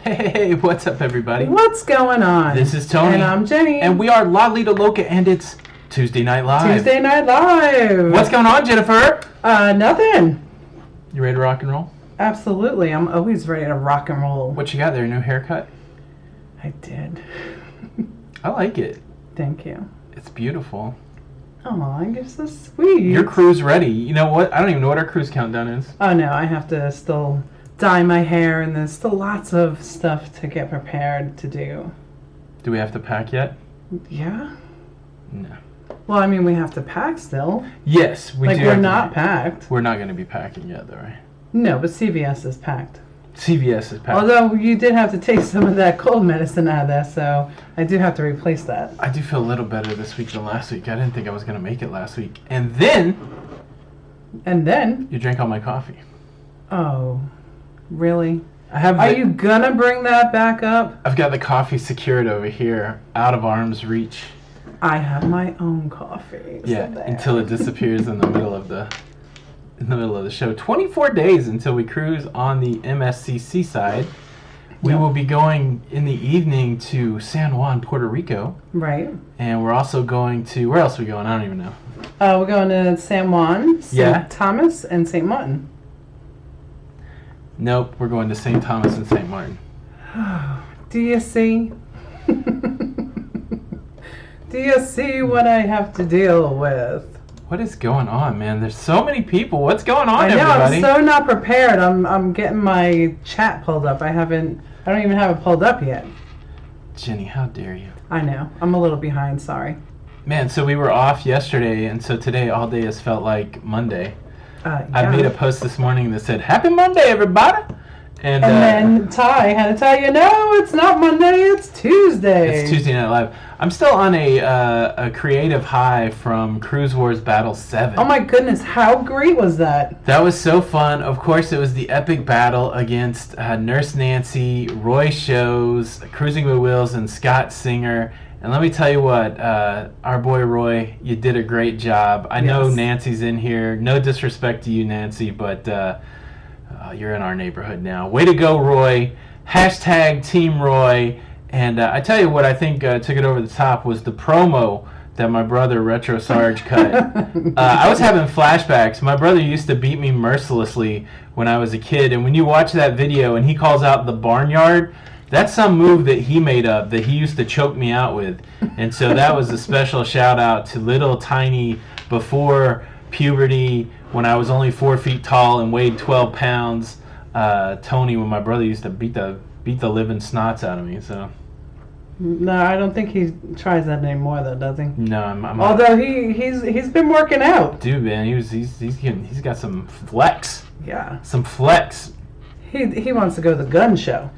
Hey, what's up, everybody? What's going on? This is Tony. And I'm Jenny. And we are Lido, Loca, and it's Tuesday Night Live. Tuesday Night Live. What's going on, Jennifer? Nothing. You ready to rock and roll? Absolutely. I'm always ready to rock and roll. What you got there? New haircut? I did. I like it. Thank you. It's beautiful. Oh, you're so sweet. Your crew's ready. You know what? I don't even know what our cruise countdown is. Oh, no. I have to still dye my hair, and there's still lots of stuff to get prepared to do. Do we have to pack yet? Yeah. No. Well, I mean, we have to pack still. Yes, we do. Like, we're not packed. We're not going to be packing yet, though, right? No, but CVS is packed. CVS is packed. Although you did have to take some of that cold medicine out of there, so I do have to replace that. I do feel a little better this week than last week. I didn't think I was going to make it last week. And then... You drank all my coffee. Oh, really? Are you gonna bring that back up? I've got the coffee secured over here, out of arm's reach. I have my own coffee. Yeah, until it disappears in the middle of the show. 24 days until we cruise on the MSCC side. We will be going in the evening to San Juan, Puerto Rico. Right. And we're also going to... Where else are we going? I don't even know. We're going to San Juan, St. Thomas, and St. Martin. Nope, we're going to St. Thomas and St. Martin. Do you see? Do you see what I have to deal with? What is going on, man? There's so many people. What's going on, everybody? I'm so not prepared. I'm getting my chat pulled up. I don't even have it pulled up yet. Jenny, how dare you? I know. I'm a little behind, sorry. Man, so we were off yesterday, and so today all day has felt like Monday. Yeah. I made a post this morning that said, Happy Monday, everybody! And then Ty had to tell you, no, it's not Monday, it's Tuesday. It's Tuesday Night Live. I'm still on a creative high from Cruise Wars Battle 7. Oh my goodness, how great was that? That was so fun. Of course, it was the epic battle against Nurse Nancy, Roy Shows, Cruising with Wheels, and Scott Singer. And let me tell you what, our boy Roy, you did a great job. I know Nancy's in here. No disrespect to you, Nancy, but you're in our neighborhood now. Way to go, Roy. Hashtag Team Roy. And I tell you what I think took it over the top was the promo that my brother, Retro Sarge, cut. I was having flashbacks. My brother used to beat me mercilessly when I was a kid. And when you watch that video and he calls out the barnyard, that's some move that he made up that he used to choke me out with. And so that was a special shout out to little tiny before puberty when I was only 4 feet tall and weighed 12 pounds. Tony, when my brother used to beat the living snots out of me. So. No, I don't think he tries that anymore, though, does he? No, I'm although he's been working out. Dude, man, he's got some flex. Yeah. Some flex. He wants to go to the gun show.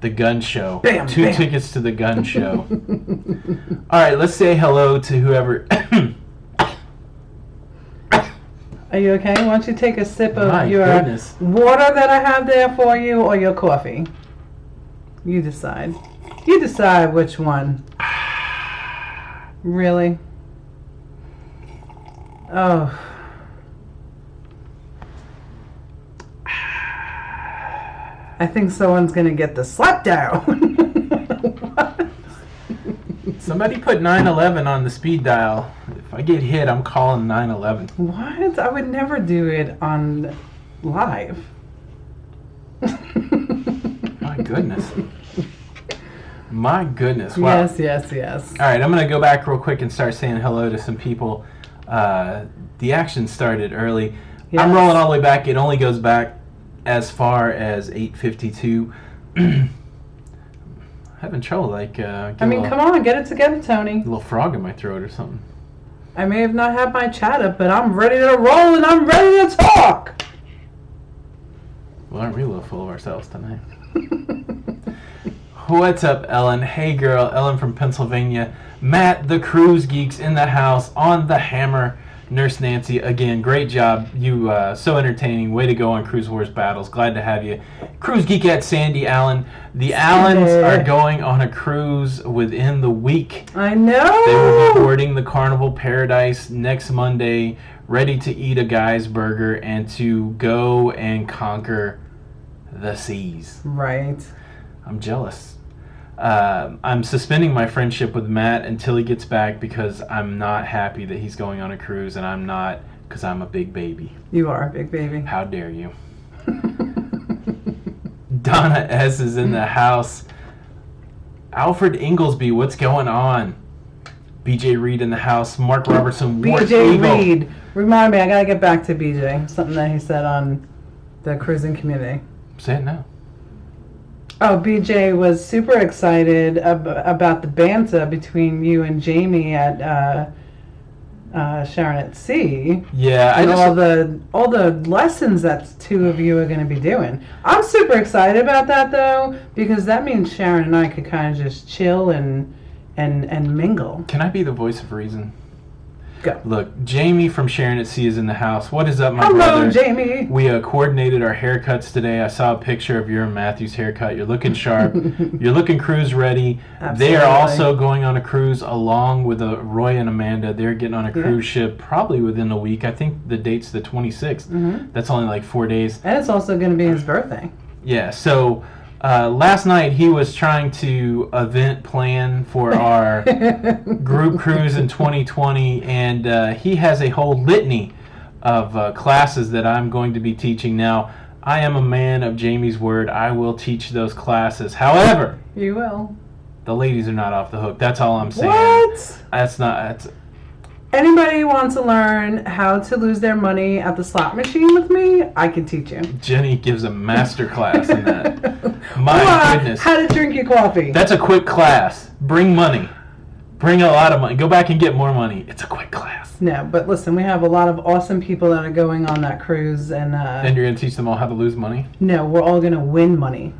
The gun show. Bam, Two tickets to the gun show. All right, let's say hello to whoever. Are you okay? Why don't you take a sip of your goodness. water that I have there for you, or your coffee? You decide. You decide which one. Really? Oh. I think someone's going to get the slap down. What? Somebody put 911 on the speed dial. If I get hit, I'm calling 911. What? I would never do it on live. My goodness. My goodness. Wow. Yes. All right, I'm going to go back real quick and start saying hello to some people. The action started early. Yes. I'm rolling all the way back. It only goes back as far as 8:52. Having trouble, come on, get it together, Tony. A little frog in my throat or something. I may have not had my chat up, but I'm ready to roll and I'm ready to talk. Well, aren't we a little full of ourselves tonight? What's up, Ellen? Hey, girl. Ellen from Pennsylvania. Matt, the Cruise Geeks in the house on the hammer. Nurse Nancy, again, great job. You so entertaining. Way to go on Cruise Wars Battles. Glad to have you. Cruise Geekette Sandy Allen. The Allens are going on a cruise within the week. I know. They will be boarding the Carnival Paradise next Monday, ready to eat a guy's burger and to go and conquer the seas. Right. I'm jealous. I'm suspending my friendship with Matt until he gets back because I'm not happy that he's going on a cruise, and I'm not because I'm a big baby. You are a big baby. How dare you? Donna S. is in the house. Alfred Inglesby, what's going on? BJ Reed in the house. Mark Robertson. BJ Reed. Remind me, I gotta get back to BJ. Something that he said on the cruising community. Say it now. Oh, BJ was super excited about the banter between you and Jamie at Sharon at Sea. Yeah, and all the lessons that two of you are going to be doing. I'm super excited about that though, because that means Sharon and I could kind of just chill and mingle. Can I be the voice of reason? Go. Look, Jamie from Sharon at Sea is in the house. What is up, my brother? Hello, Jamie. We coordinated our haircuts today. I saw a picture of your and Matthew's haircut. You're looking sharp. You're looking cruise ready. Absolutely. They are also going on a cruise along with Roy and Amanda. They're getting on a cruise ship probably within a week. I think the date's the 26th. Mm-hmm. That's only like 4 days. And it's also going to be his birthday. Yeah, so last night he was trying to event plan for our group cruise in 2020, and he has a whole litany of classes that I'm going to be teaching. Now, I am a man of Jamie's word. I will teach those classes. However, you will. The ladies are not off the hook. That's all I'm saying. What? That's Anybody who wants to learn how to lose their money at the slot machine with me, I can teach you. Jenny gives a master class in that. My goodness. How to drink your coffee. That's a quick class. Bring money. Bring a lot of money. Go back and get more money. It's a quick class. No, but listen, we have a lot of awesome people that are going on that cruise. And you're going to teach them all how to lose money? No, we're all going to win money.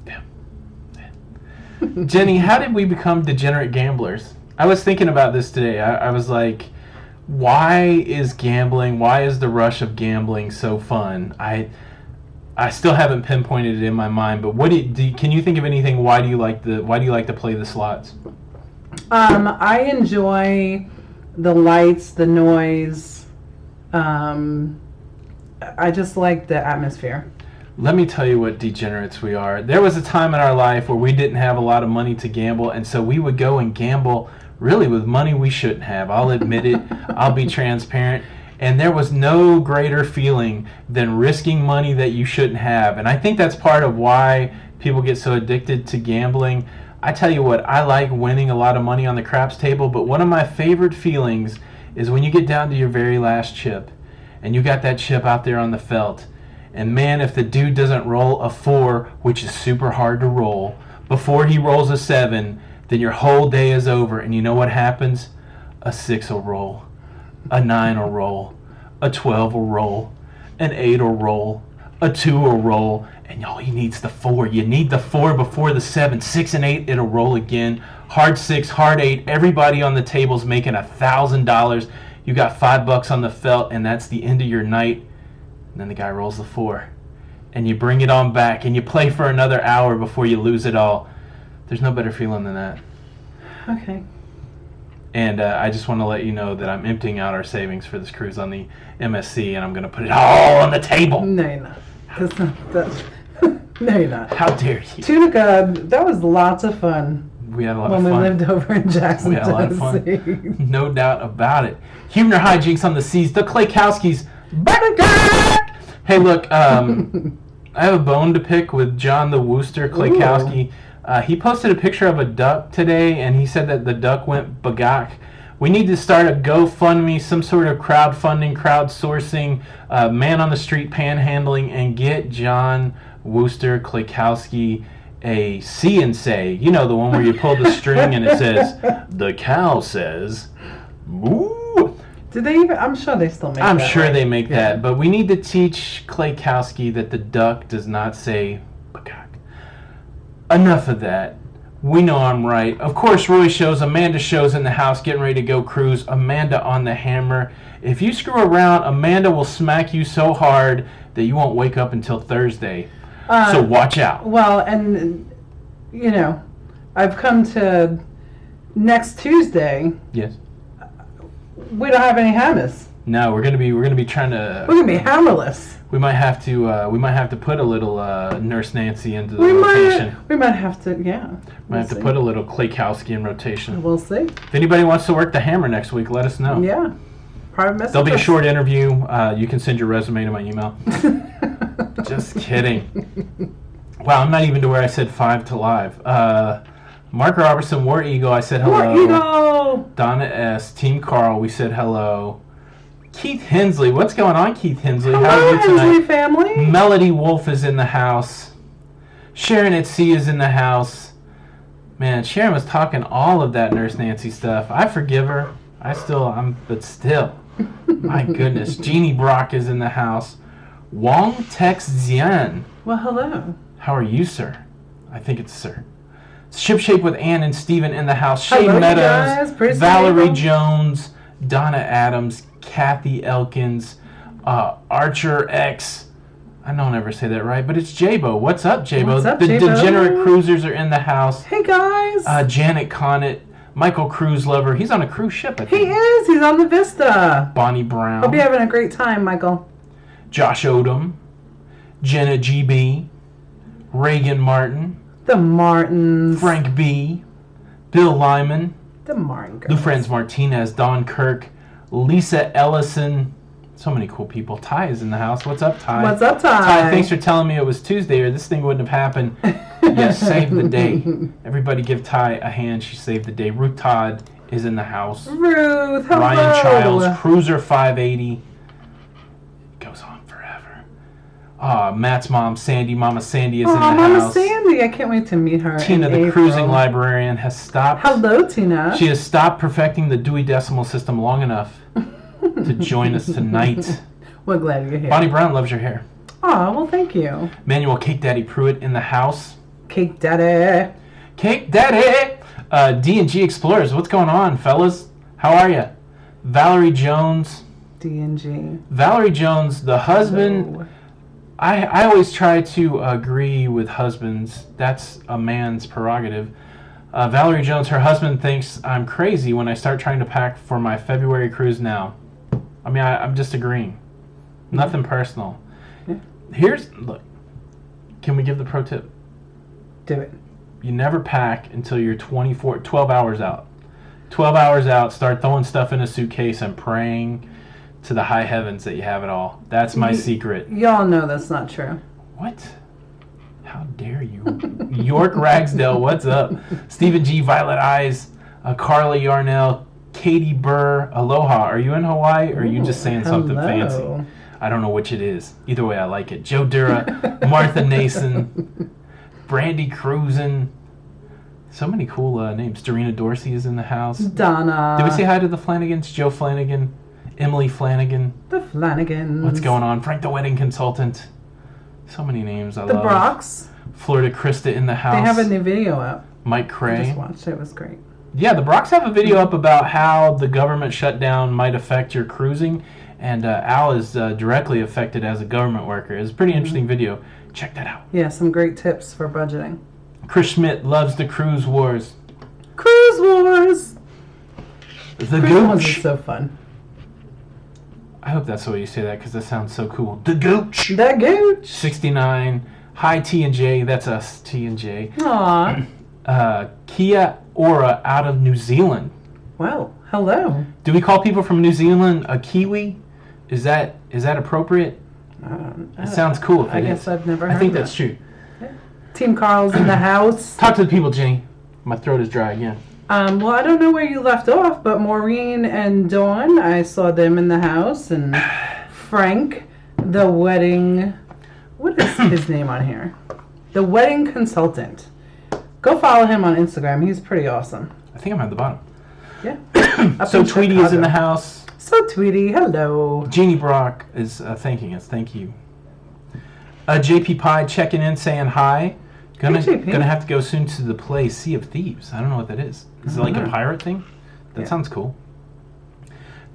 Damn. Jenny, how did we become degenerate gamblers? I was thinking about this today. I was like, why is the rush of gambling so fun? I still haven't pinpointed it in my mind, but can you think of anything? Why do you like to play the slots? I enjoy the lights, the noise. I just like the atmosphere. Let me tell you what degenerates we are. There was a time in our life where we didn't have a lot of money to gamble, and so we would go and gamble really with money we shouldn't have. I'll admit it. I'll be transparent. And there was no greater feeling than risking money that you shouldn't have. And I think that's part of why people get so addicted to gambling. I tell you what, I like winning a lot of money on the craps table, but one of my favorite feelings is when you get down to your very last chip and you got that chip out there on the felt. And man, if the dude doesn't roll a 4, which is super hard to roll, before he rolls a 7, then your whole day is over. And you know what happens? A 6 will roll. A 9 will roll. A 12 will roll. An 8 will roll. A 2 will roll. And all you need is the 4. You need the 4 before the 7. 6 and 8, it'll roll again. Hard 6, hard 8. Everybody on the table's making $1,000. You got $5 on the felt, and that's the end of your night. And then the guy rolls the 4. And you bring it on back, and you play for another hour before you lose it all. There's no better feeling than that. Okay. And I just want to let you know that I'm emptying out our savings for this cruise on the MSC, and I'm going to put it all on the table. No, you're not. No, you're not. How dare you? Tunica, that was lots of fun. We had a lot of fun. When we lived over in Jackson, we had a lot of fun. No doubt about it. Human hijinks on the seas. The Claykowskis. Hey, look, I have a bone to pick with John the Wooster Claykowski. He posted a picture of a duck today, and he said that the duck went bagak. We need to start a GoFundMe, some sort of crowdfunding, crowdsourcing, man on the street panhandling, and get John Wooster Claykowski a see and say. You know, the one where you pull the string and it says, the cow says, moo. Did they even? I'm sure they still make that. I'm sure they make that, but we need to teach Claykowski that the duck does not say bagak. Enough of that. We know I'm right. Of course, Roy shows, Amanda shows in the house, getting ready to go cruise. Amanda on the hammer. If you screw around, Amanda will smack you so hard that you won't wake up until Thursday. So watch out. Well, and, you know, I've come to next Tuesday. Yes. We don't have any hummus. No, we're gonna be trying to. We're gonna be hammerless. We might have to put a little Nurse Nancy into the rotation. We might have to, yeah. Might have to put a little Klaykowski in rotation. We'll see. If anybody wants to work the hammer next week, let us know. Yeah. Private message. There'll be a short interview. You can send your resume to my email. Just kidding. Wow, I'm not even to where I said 5 to live. Mark Robertson, War Eagle, I said hello. War Eagle! Donna S, Team Carl, we said hello. Keith Hensley, what's going on, Keith Hensley? Hello, how are you tonight? Hensley family. Melody Wolf is in the house. Sharon at Sea is in the house. Man, Sharon was talking all of that Nurse Nancy stuff. I forgive her. But still. My goodness. Jeannie Brock is in the house. Wong Tex Zian. Well, hello. How are you, sir? I think it's sir. Shipshape with Ann and Steven in the house. Shay Hello, Meadows, guys. Valerie Jones, Donna Adams, Kathy Elkins, Archer X. I don't ever say that right, but it's Jabo. What's up, Jabo? What's up, the Jabo? Degenerate Cruisers are in the house. Hey, guys. Janet Connett, Michael Cruise Lover. He's on a cruise ship, I think. He is. He's on the Vista. Bonnie Brown. Hope you're having a great time, Michael. Josh Odom, Jenna GB, Reagan Martin, The Martins. Frank B, Bill Lyman, The Martin girls. Lou Franz Martinez, Don Kirk, Lisa Ellison. So many cool people. Ty is in the house. What's up, Ty? What's up, Ty? Ty, thanks for telling me it was Tuesday or this thing wouldn't have happened. Yes, save the day. Everybody give Ty a hand. She saved the day. Ruth Todd is in the house. Ruth, hello. Ryan Childs, Cruiser 580. It goes on forever. Matt's mom, Sandy. Mama Sandy is in the Mama house. Sandy. I can't wait to meet her. Tina, in the April. cruising librarian, has stopped. Hello, Tina. She has stopped perfecting the Dewey Decimal System long enough to join us tonight. We're glad you're here. Bonnie Brown loves your hair. Oh, well, thank you. Manuel Cake Daddy Pruitt in the house. Cake Daddy. Cake Daddy! D&G Explorers, what's going on, fellas? How are you? Valerie Jones. D&G. Valerie Jones, the husband. Hello. I always try to agree with husbands. That's a man's prerogative. Valerie Jones, her husband thinks I'm crazy when I start trying to pack for my February cruise now. I mean, I'm just agreeing. Nothing personal. Yeah. Look, can we give the pro tip? Do it. You never pack until you're 12 hours out. 12 hours out, start throwing stuff in a suitcase and praying to the high heavens that you have it all. That's my secret. Y'all know that's not true. What? How dare you? York Ragsdale, what's up? Stephen G, Violet Eyes, Carly Yarnell, Katie Burr, Aloha. Are you in Hawaii or are you just saying something fancy? I don't know which it is. Either way, I like it. Joe Dura, Martha Nason, Brandy Cruisin. So many cool names. Dorina Dorsey is in the house. Donna. Did we say hi to the Flanagans? Joe Flanagan, Emily Flanagan. The Flanagans. What's going on? Frank the Wedding Consultant. So many names I love. The Brocks. Florida Krista in the house. They have a new video up. Mike Cray. I just watched it. It was great. Yeah, the Brocks have a video up about how the government shutdown might affect your cruising. And Al is directly affected as a government worker. It's a pretty interesting video. Check that out. Yeah, some great tips for budgeting. Chris Schmidt loves the Cruise Wars. Cruise Wars! The Cruise Wars Gooch. is so fun. I hope that's the way you say that because that sounds so cool. The Gooch. The Gooch! 69. Hi, T&J. That's us, T&J. Aw. Kia Ora out of New Zealand. Well, hello. Do we call people from New Zealand a Kiwi? Is that appropriate? It sounds cool if I it guess is. I've never heard I think that. that's true. Team Carl's in the house. Talk to the people, Jenny. My throat is dry again. Well, I don't know where you left off, but Maureen and Dawn, I saw them in the house, and Frank, the wedding... What is his name on here? The wedding consultant. Go follow him on Instagram. He's pretty awesome. I think I'm at the bottom. Yeah. So Tweety is in the house. So Tweety, hello. Jeannie Brock is thanking us. Thank you. JP Pie checking in, saying hi. Gonna have to go soon to the play Sea of Thieves. I don't know what that is. Is it like a pirate thing? That sounds cool.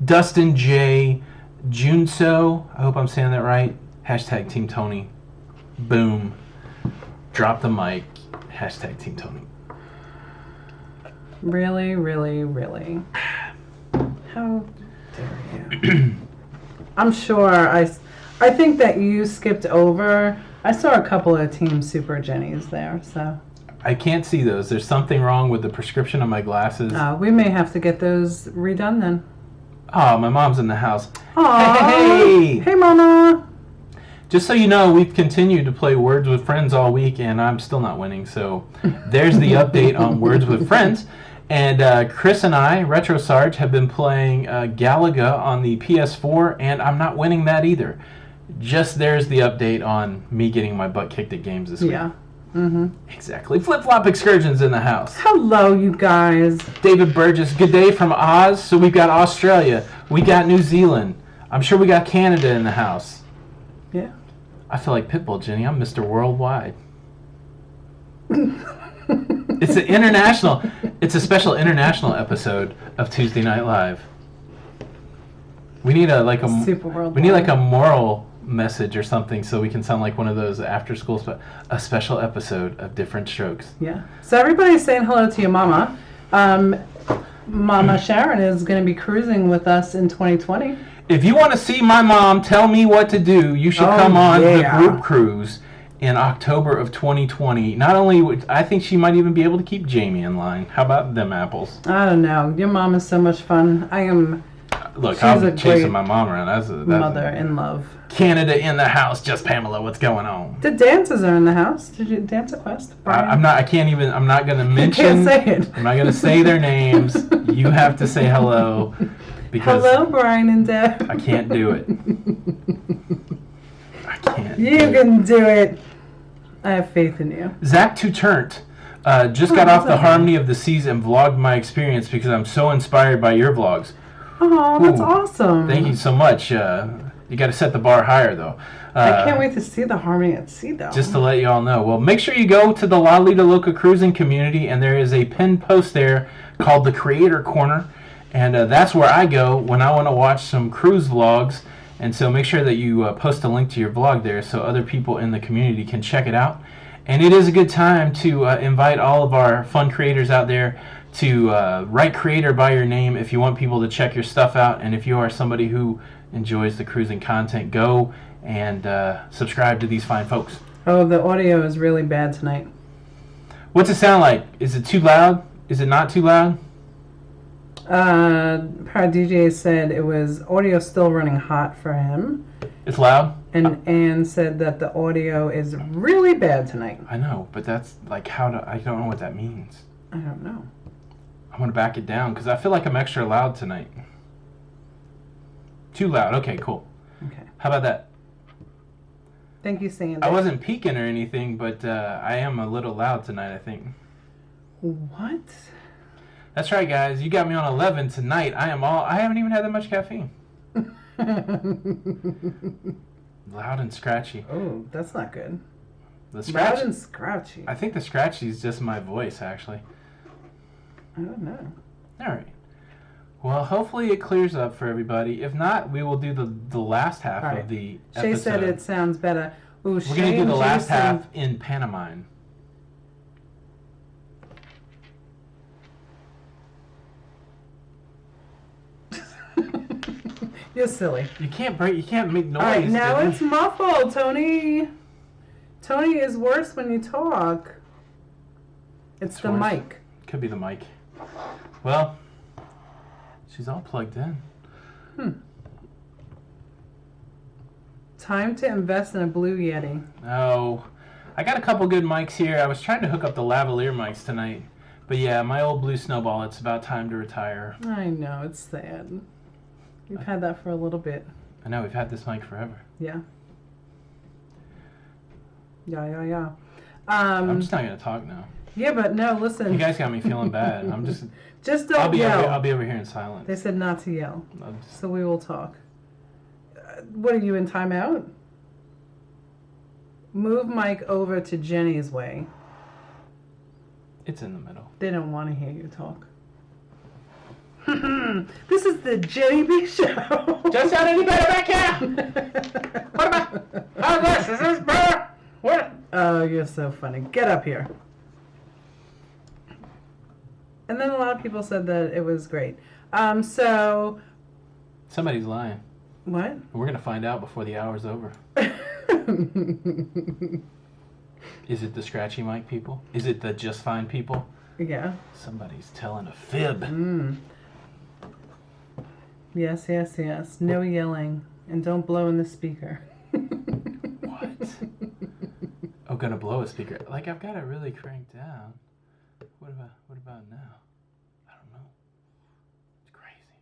Dustin J. Junso. I hope I'm saying that right. Hashtag Team Tony. Boom. Drop the mic. Hashtag Team Tony. Really, really, really. How dare you? I'm sure I think that you skipped over. I saw a couple of Team Super Jennies there, so I can't see those. There's something wrong with the prescription of my glasses. we may have to get those redone then. Oh, my mom's in the house. Aww. Hey! Hey, Mama! Just so you know, we've continued to play Words with Friends all week, and I'm still not winning. So there's the update on Words with Friends. And Chris and I, Retro Sarge, have been playing Galaga on the PS4, and I'm not winning that either. Just there's the update on me getting my butt kicked at games this week. Yeah. Mm-hmm. Exactly. Flip-flop excursions in the house. Hello, you guys. David Burgess, good day from Oz. So we've got Australia. We got New Zealand. I'm sure we got Canada in the house. Yeah. I feel like Pitbull, Jenny. I'm Mr. Worldwide. It's an international. It's a special international episode of Tuesday Night Live. We need Super Worldwide. we need like a moral message or something so we can sound like one of those after school a special episode of Different Strokes. Yeah. So everybody's saying hello to your mama. Mama Sharon is going to be cruising with us in 2020. If you want to see my mom tell me what to do, you should come on the group cruise in October of 2020. Not only would I think she might even be able to keep Jamie in line. How about them apples? I don't know. Your mom is so much fun. I am. Look, I'm chasing my mom around. That's mother in love. Canada in the house. Just Pamela. What's going on? The dances are in the house. Did you dance a quest? I'm not. I can't even. I'm not going to mention. You can't say it. I'm not going to say their names. You have to say hello. Because hello, Brian and Deb. I can't do it. I can't. You can do it. I have faith in you. Zach Tuturnt just got off the Harmony of the Seas and vlogged my experience because I'm so inspired by your vlogs. Oh, that's awesome. Thank you so much. You got to set the bar higher, though. I can't wait to see the Harmony at Sea, though. Just to let you all know. Well, make sure you go to the Lido, Loca cruising community, and there is a pinned post there called the Creator Corner. And that's where I go when I want to watch some cruise vlogs. And so make sure that you post a link to your vlog there so other people in the community can check it out. And it is a good time to invite all of our fun creators out there to write creator by your name if you want people to check your stuff out. And if you are somebody who enjoys the cruising content, go and subscribe to these fine folks. Oh, the audio is really bad tonight. What's it sound like? Is it too loud? Is it not too loud? Power DJ said it was audio still running hot for him. It's loud? And Anne said that the audio is really bad tonight. I know, but that's like I don't know what that means. I don't know. I'm going to back it down because I feel like I'm extra loud tonight. Too loud. Okay, cool. Okay. How about that? Thank you, Sandy. I wasn't peeking or anything, but I am a little loud tonight, I think. What? That's right, guys. You got me on 11 tonight. I haven't even had that much caffeine. Loud and scratchy. Oh, that's not good. Loud and scratchy. I think the scratchy is just my voice, actually. I don't know. All right. Well, hopefully it clears up for everybody. If not, we will do the last half of the episode. Shay said it sounds better. Ooh, We're going to do the last half in pantomime. You're silly. You can't make noise. All right, now it's muffled, Tony. Tony is worse when you talk. It's the mic. Could be the mic. Well, she's all plugged in. Time to invest in a Blue Yeti. Oh, I got a couple good mics here. I was trying to hook up the lavalier mics tonight. But yeah, my old Blue Snowball, it's about time to retire. I know, it's sad. We've had that for a little bit. I know, we've had this mic forever. Yeah. Yeah. I'm just not going to talk now. Yeah, but no, listen. You guys got me feeling bad. I'm just... Just don't yell. I'll be over here in silence. They said not to yell. So we will talk. What, are you in timeout? Move mic over to Jenny's way. It's in the middle. They don't want to hear you talk. This is the Jenny B Show. Just sound any better back here? What about... How's this? Is this better? What? Oh, you're so funny. Get up here. And then a lot of people said that it was great. So... Somebody's lying. What? We're going to find out before the hour's over. Is it the scratchy mic people? Is it the just fine people? Yeah. Somebody's telling a fib. Yes, yes, yes. No yelling. And don't blow in the speaker. What? Oh, gonna blow a speaker. Like, I've got it really cranked down. What about now? I don't know. It's crazy.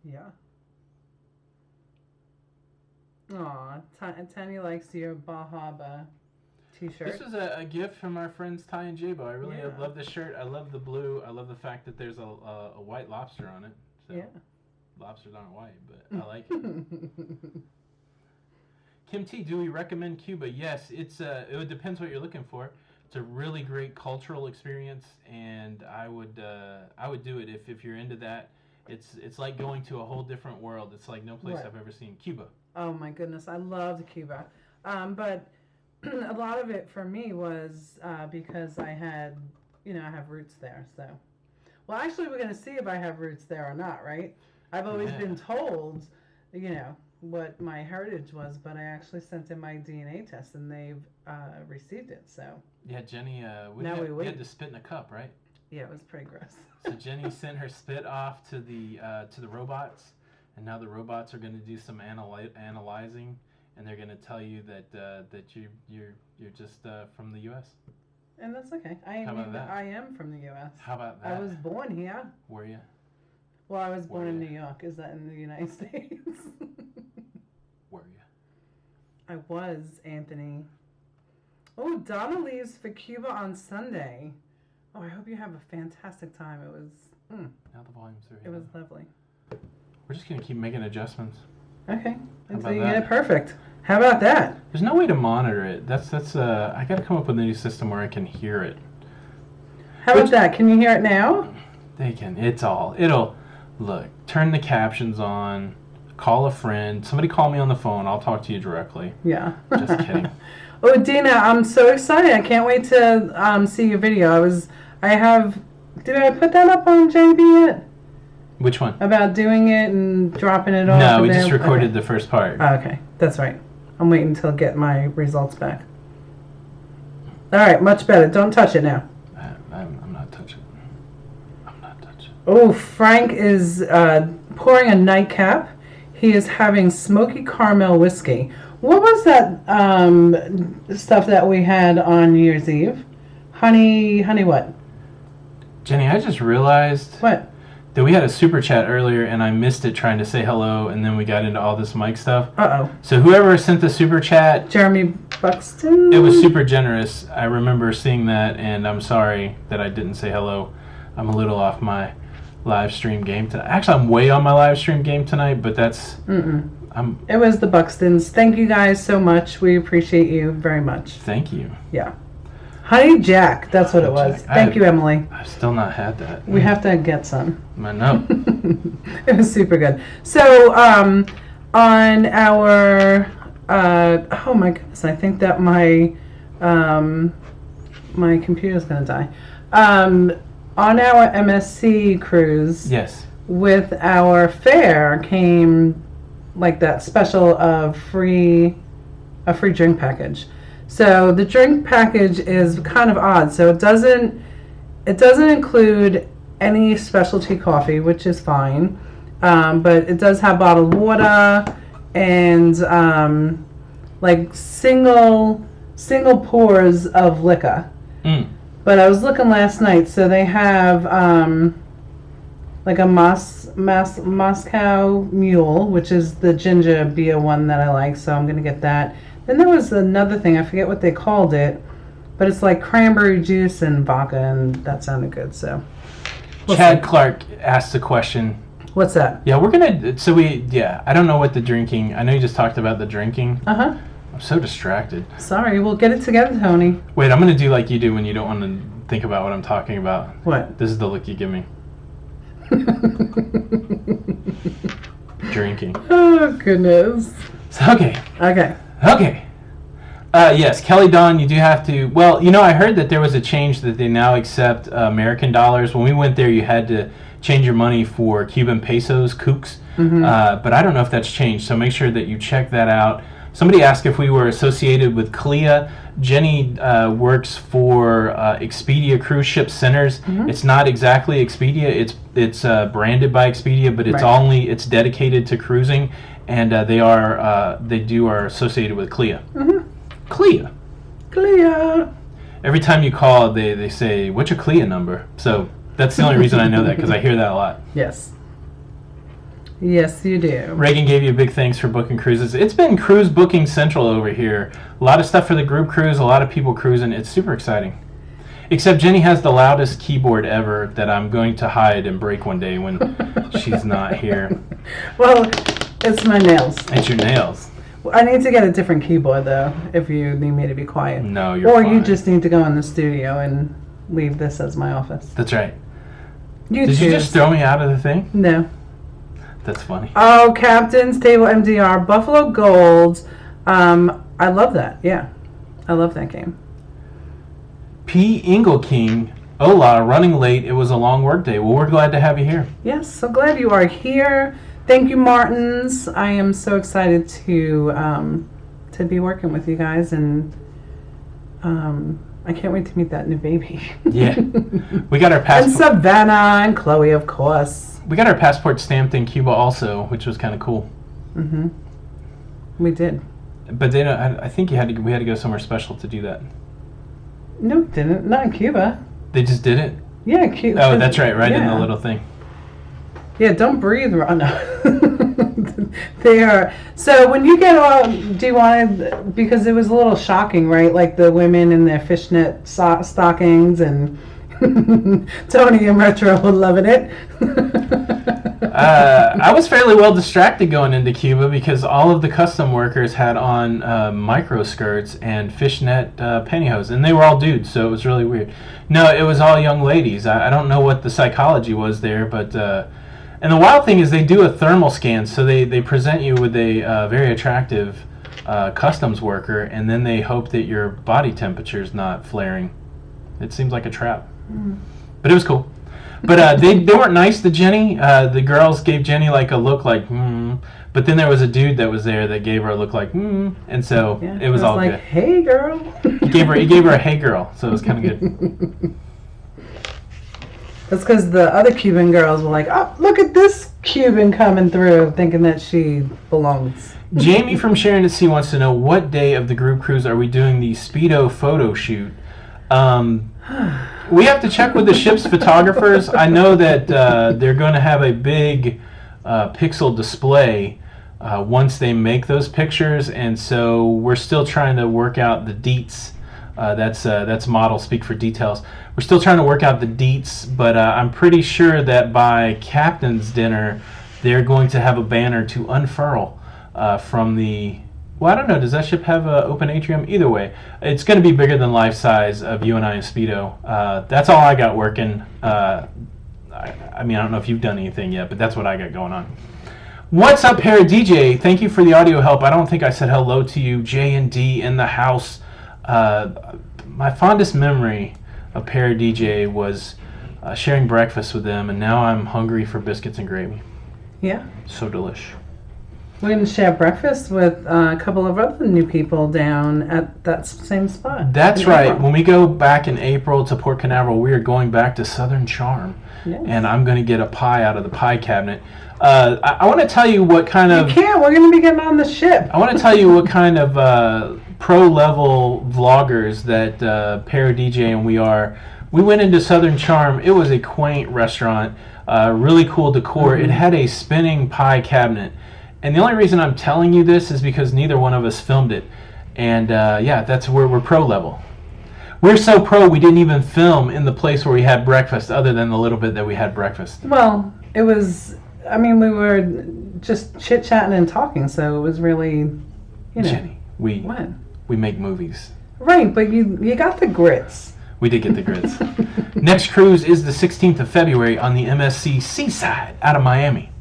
Yeah. Aw, Tanya likes your Bahaba t-shirt. This was a gift from our friends Ty and Jabo. I really Yeah. love this shirt. I love the blue. I love the fact that there's a white lobster on it. So Yeah. lobsters aren't white, but I like it. Kim T, do we recommend Cuba? Yes, it depends what you're looking for. It's a really great cultural experience, and I would do it if you're into that. It's like going to a whole different world. It's like no place Right. I've ever seen. Cuba. Oh my goodness, I loved Cuba. But a lot of it for me was because I had, I have roots there. So, well, actually, we're going to see if I have roots there or not, right? I've always been told, what my heritage was, but I actually sent in my DNA test and they've received it. So Yeah, Jenny. We wait. had to spit in a cup, right? Yeah, it was pretty gross. So Jenny sent her spit off to the robots, and now the robots are going to do some analyzing, and they're going to tell you that you're just from the U.S. And that's okay. I am from the U.S. How about that? I was born here. Were you? Well, I was born in New York. Is that in the United States? Were you? I was, Anthony. Oh, Donna leaves for Cuba on Sunday. Oh, I hope you have a fantastic time. It was. Now the volume's through. It was lovely. We're just gonna keep making adjustments. Okay, until about you that? get it perfect. How about that? There's no way to monitor it. That's I got to come up with a new system where I can hear it. How about that? Can you hear it now? They can. It'll look. Turn the captions on. Call a friend. Somebody call me on the phone. I'll talk to you directly. Yeah. Just kidding. Oh, Dina, I'm so excited. I can't wait to see your video. Did I put that up on JB yet? Which one? About doing it and dropping it off? No, we just recorded the first part. Oh, okay, that's right. I'm waiting until I get my results back. All right, much better. Don't touch it now. I'm not touching. I'm not touching. Oh, Frank is pouring a nightcap. He is having smoky caramel whiskey. What was that stuff that we had on New Year's Eve? Honey what? Jenny, I just realized What? that we had a super chat earlier and I missed it trying to say hello, and then we got into all this mic stuff. Uh-oh. So whoever sent the super chat, Jeremy Buxton? it was super generous. I remember seeing that, and I'm sorry that I didn't say hello. I'm a little off my live stream game tonight. Actually, I'm way on my live stream game tonight, but that's... It was the Buxtons. Thank you guys so much. We appreciate you very much. Thank you. Yeah. Honey Jack, that's what it was. Thank you, Emily. I've still not had that. We have to get some. I know. It was super good. So, on our, oh my goodness, I think that my computer's gonna die. On our MSC cruise, Yes. with our fare came like that special a free drink package. So the drink package is kind of odd. So it doesn't include any specialty coffee, which is fine, but it does have bottled water and like single pours of liquor. But I was looking last night, so they have like a Moscow Mule, which is the ginger beer one that I like, so I'm gonna get that. Then there was another thing, I forget what they called it, but it's like cranberry juice and vodka, and that sounded good. So Chad Clark asked a question. What's that? Yeah, we're gonna. So I don't know what the drinking. I know you just talked about the drinking. I'm so distracted. Sorry, we'll get it together, Tony. Wait, I'm gonna do like you do when you don't want to think about what I'm talking about. What? This is the look you give me. Drinking. Oh goodness. So, okay. Yes, Kelly Dawn, you do have to. Well, you know, I heard that there was a change that they now accept American dollars. When we went there, you had to change your money for Cuban pesos, kooks. But I don't know if that's changed, so make sure that you check that out. Somebody asked if we were associated with CLIA. Jenny works for Expedia Cruise Ship Centers. It's not exactly Expedia. It's branded by Expedia, but it's dedicated to cruising, and they are associated with CLIA. CLIA. CLIA. Every time you call, they say, "What's your CLIA number?" So that's the only reason I know that, because I hear that a lot. Yes. Yes, you do. Reagan gave you a big thanks for booking cruises. It's been cruise booking central over here. A lot of stuff for the group cruise, a lot of people cruising. It's super exciting. Except Jenny has the loudest keyboard ever that I'm going to hide and break one day when she's not here. Well, it's my nails. It's your nails. I need to get a different keyboard, though, if you need me to be quiet. No, you're fine. Or you just need to go in the studio and leave this as my office. That's right. Did you just throw me out of the thing? No. That's funny. Oh, Captain's Table MDR, Buffalo Gold. I love that. Yeah. I love that game. P. Ingle King. Hola, running late. It was a long work day. Well, we're glad to have you here. Yes, so glad you are here. Thank you, Martins. I am so excited to be working with you guys, and I can't wait to meet that new baby. Yeah. We got our passport. And Savannah and Chloe, of course. We got our passport stamped in Cuba also, which was kind of cool. We did. But they don't, I think we had to go somewhere special to do that. No, we didn't. Not in Cuba. They just did it? Yeah, Cuba. Oh, that's right. Right in the little thing. Yeah, don't breathe. Oh, no. They are. So when you get on, do you want to, because it was a little shocking, right? Like the women in their fishnet stockings, and Tony and Retro loving it. I was fairly well distracted going into Cuba because all of the custom workers had on micro skirts and fishnet pantyhose, and they were all dudes, so it was really weird. No, it was all young ladies. I don't know what the psychology was there, but and the wild thing is they do a thermal scan, so they present you with a very attractive customs worker, and then they hope that your body temperature is not flaring. It seems like a trap, but it was cool. But they weren't nice to Jenny. The girls gave Jenny like a look like, but then there was a dude that was there that gave her a look like, and so it was all like, good. Hey, girl. He gave her a hey girl, so it was kind of good. That's because the other Cuban girls were like, oh, look at this Cuban coming through, thinking that she belongs. Jamie from Sharon at Sea wants to know, what day of the group cruise are we doing the Speedo photo shoot? We have to check with the ship's photographers. I know that they're going to have a big pixel display once they make those pictures, and so we're still trying to work out the deets. That's model speak for details. We're still trying to work out the deets, but I'm pretty sure that by Captain's Dinner, they're going to have a banner to unfurl from the... Well, I don't know. Does that ship have an open atrium? Either way, it's going to be bigger than life size of you and I in Speedo. That's all I got working. I mean, I don't know if you've done anything yet, but that's what I got going on. What's up, Para DJ? Thank you for the audio help. I don't think I said hello to you. J and D in the house. My fondest memory of Para DJ was sharing breakfast with them, and now I'm hungry for biscuits and gravy. Yeah. So delish. We're going to share breakfast with a couple of other new people down at that same spot. That's right. When we go back in April to Port Canaveral, we are going back to Southern Charm. Yes. And I'm going to get a pie out of the pie cabinet. I want to tell you what kind of... You can't. We're going to be getting on the ship. I want to tell you what kind of pro-level vloggers that Para DJ and we are. We went into Southern Charm. It was a quaint restaurant. Really cool decor. It had a spinning pie cabinet. And the only reason I'm telling you this is because neither one of us filmed it. And yeah, that's where we're pro level. We're so pro we didn't even film in the place where we had breakfast, other than the little bit that we had breakfast. Well, it was, I mean, we were just chit-chatting and talking, so it was really, you know. Jenny, we make movies. Right, but you got the grits. We did get the grits. Next cruise is the 16th of February on the MSC Seaside out of Miami.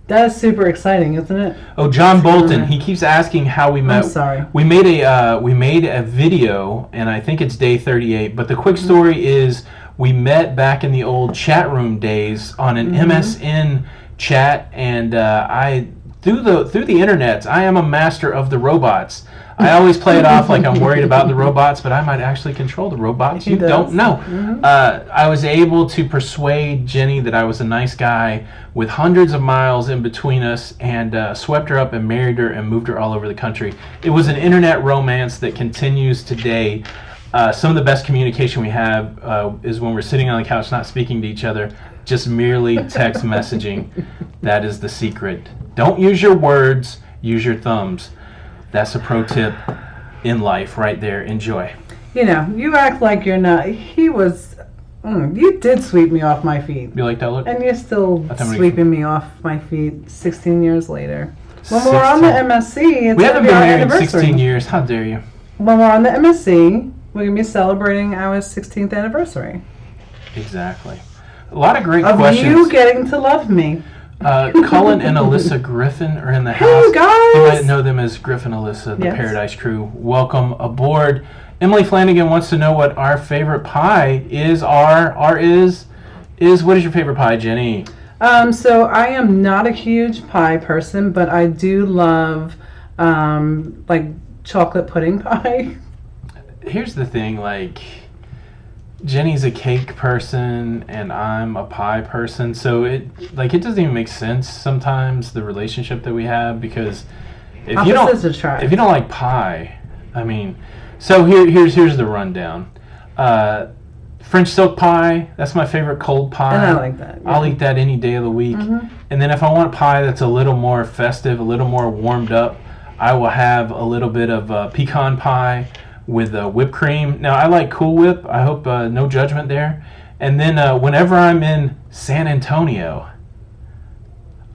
That's super exciting, isn't it? Oh, John Bolton. He keeps asking how we met. I'm sorry. We made a video, and I think it's day 38. But the quick story is we met back in the old chat room days on an MSN chat, and I through the internet, I am a master of the robots. I always play it off like I'm worried about the robots, but I might actually control the robots. You don't know. I was able to persuade Jenny that I was a nice guy with hundreds of miles in between us, and swept her up and married her and moved her all over the country. It was an internet romance that continues today. Some of the best communication we have is when we're sitting on the couch not speaking to each other, just merely text messaging. That is the secret. Don't use your words, use your thumbs. That's a pro tip in life right there. Enjoy. You know, you act like you're not. He was. You did sweep me off my feet. You like that look? And you're still sweeping me off my feet 16 years later. When 16. we're on the MSC, it's we haven't been our married anniversary. 16 years. How dare you? When we're on the MSC, we're going to be celebrating our 16th anniversary. Exactly. A lot of great of questions. You getting to love me. Cullen and Alyssa Griffin are in the house. Hey, guys! You might know them as Griffin Alyssa, the Paradise Crew. Welcome aboard. Emily Flanagan wants to know what our favorite pie is. What is your favorite pie, Jenny? So I am not a huge pie person, but I do love like chocolate pudding pie. Here's the thing, like, Jenny's a cake person and I'm a pie person, so it doesn't even make sense sometimes, the relationship that we have, because if you don't like pie, I mean, so here's the rundown. French silk pie, that's my favorite cold pie. And I like that. Yeah. I'll eat that any day of the week. And then if I want pie that's a little more festive, a little more warmed up, I will have a little bit of pecan pie with whipped cream. Now, I like Cool Whip. I hope no judgment there. And then whenever I'm in San Antonio,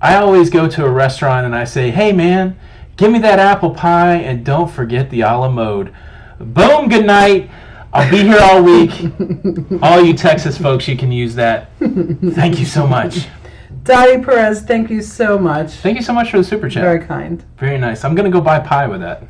I always go to a restaurant and I say, hey, man, give me that apple pie and don't forget the a la mode. Boom, good night. I'll be here all week. All you Texas folks, you can use that. Thank you so much. Dottie Perez, thank you so much. Thank you so much for the super chat. Very kind. Very nice. I'm going to go buy pie with that.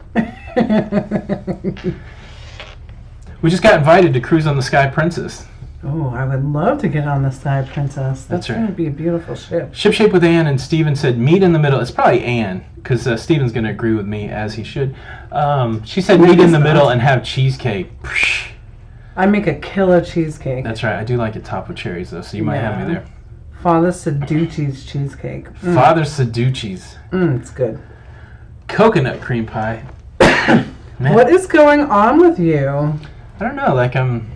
We just got invited to cruise on the Sky Princess. Oh, I would love to get on the Sky Princess. That's right. going to be a beautiful ship. Ship shape with Ann, and Steven said meet in the middle. It's probably Ann, because Steven's going to agree with me, as he should. She said meet in the middle and have cheesecake. I make a killer cheesecake. That's right. I do like it topped with cherries, though, so you might have me there. Father Seducci's cheesecake. Father Seducci's. It's good. Coconut cream pie. What is going on with you? I don't know. Like I'm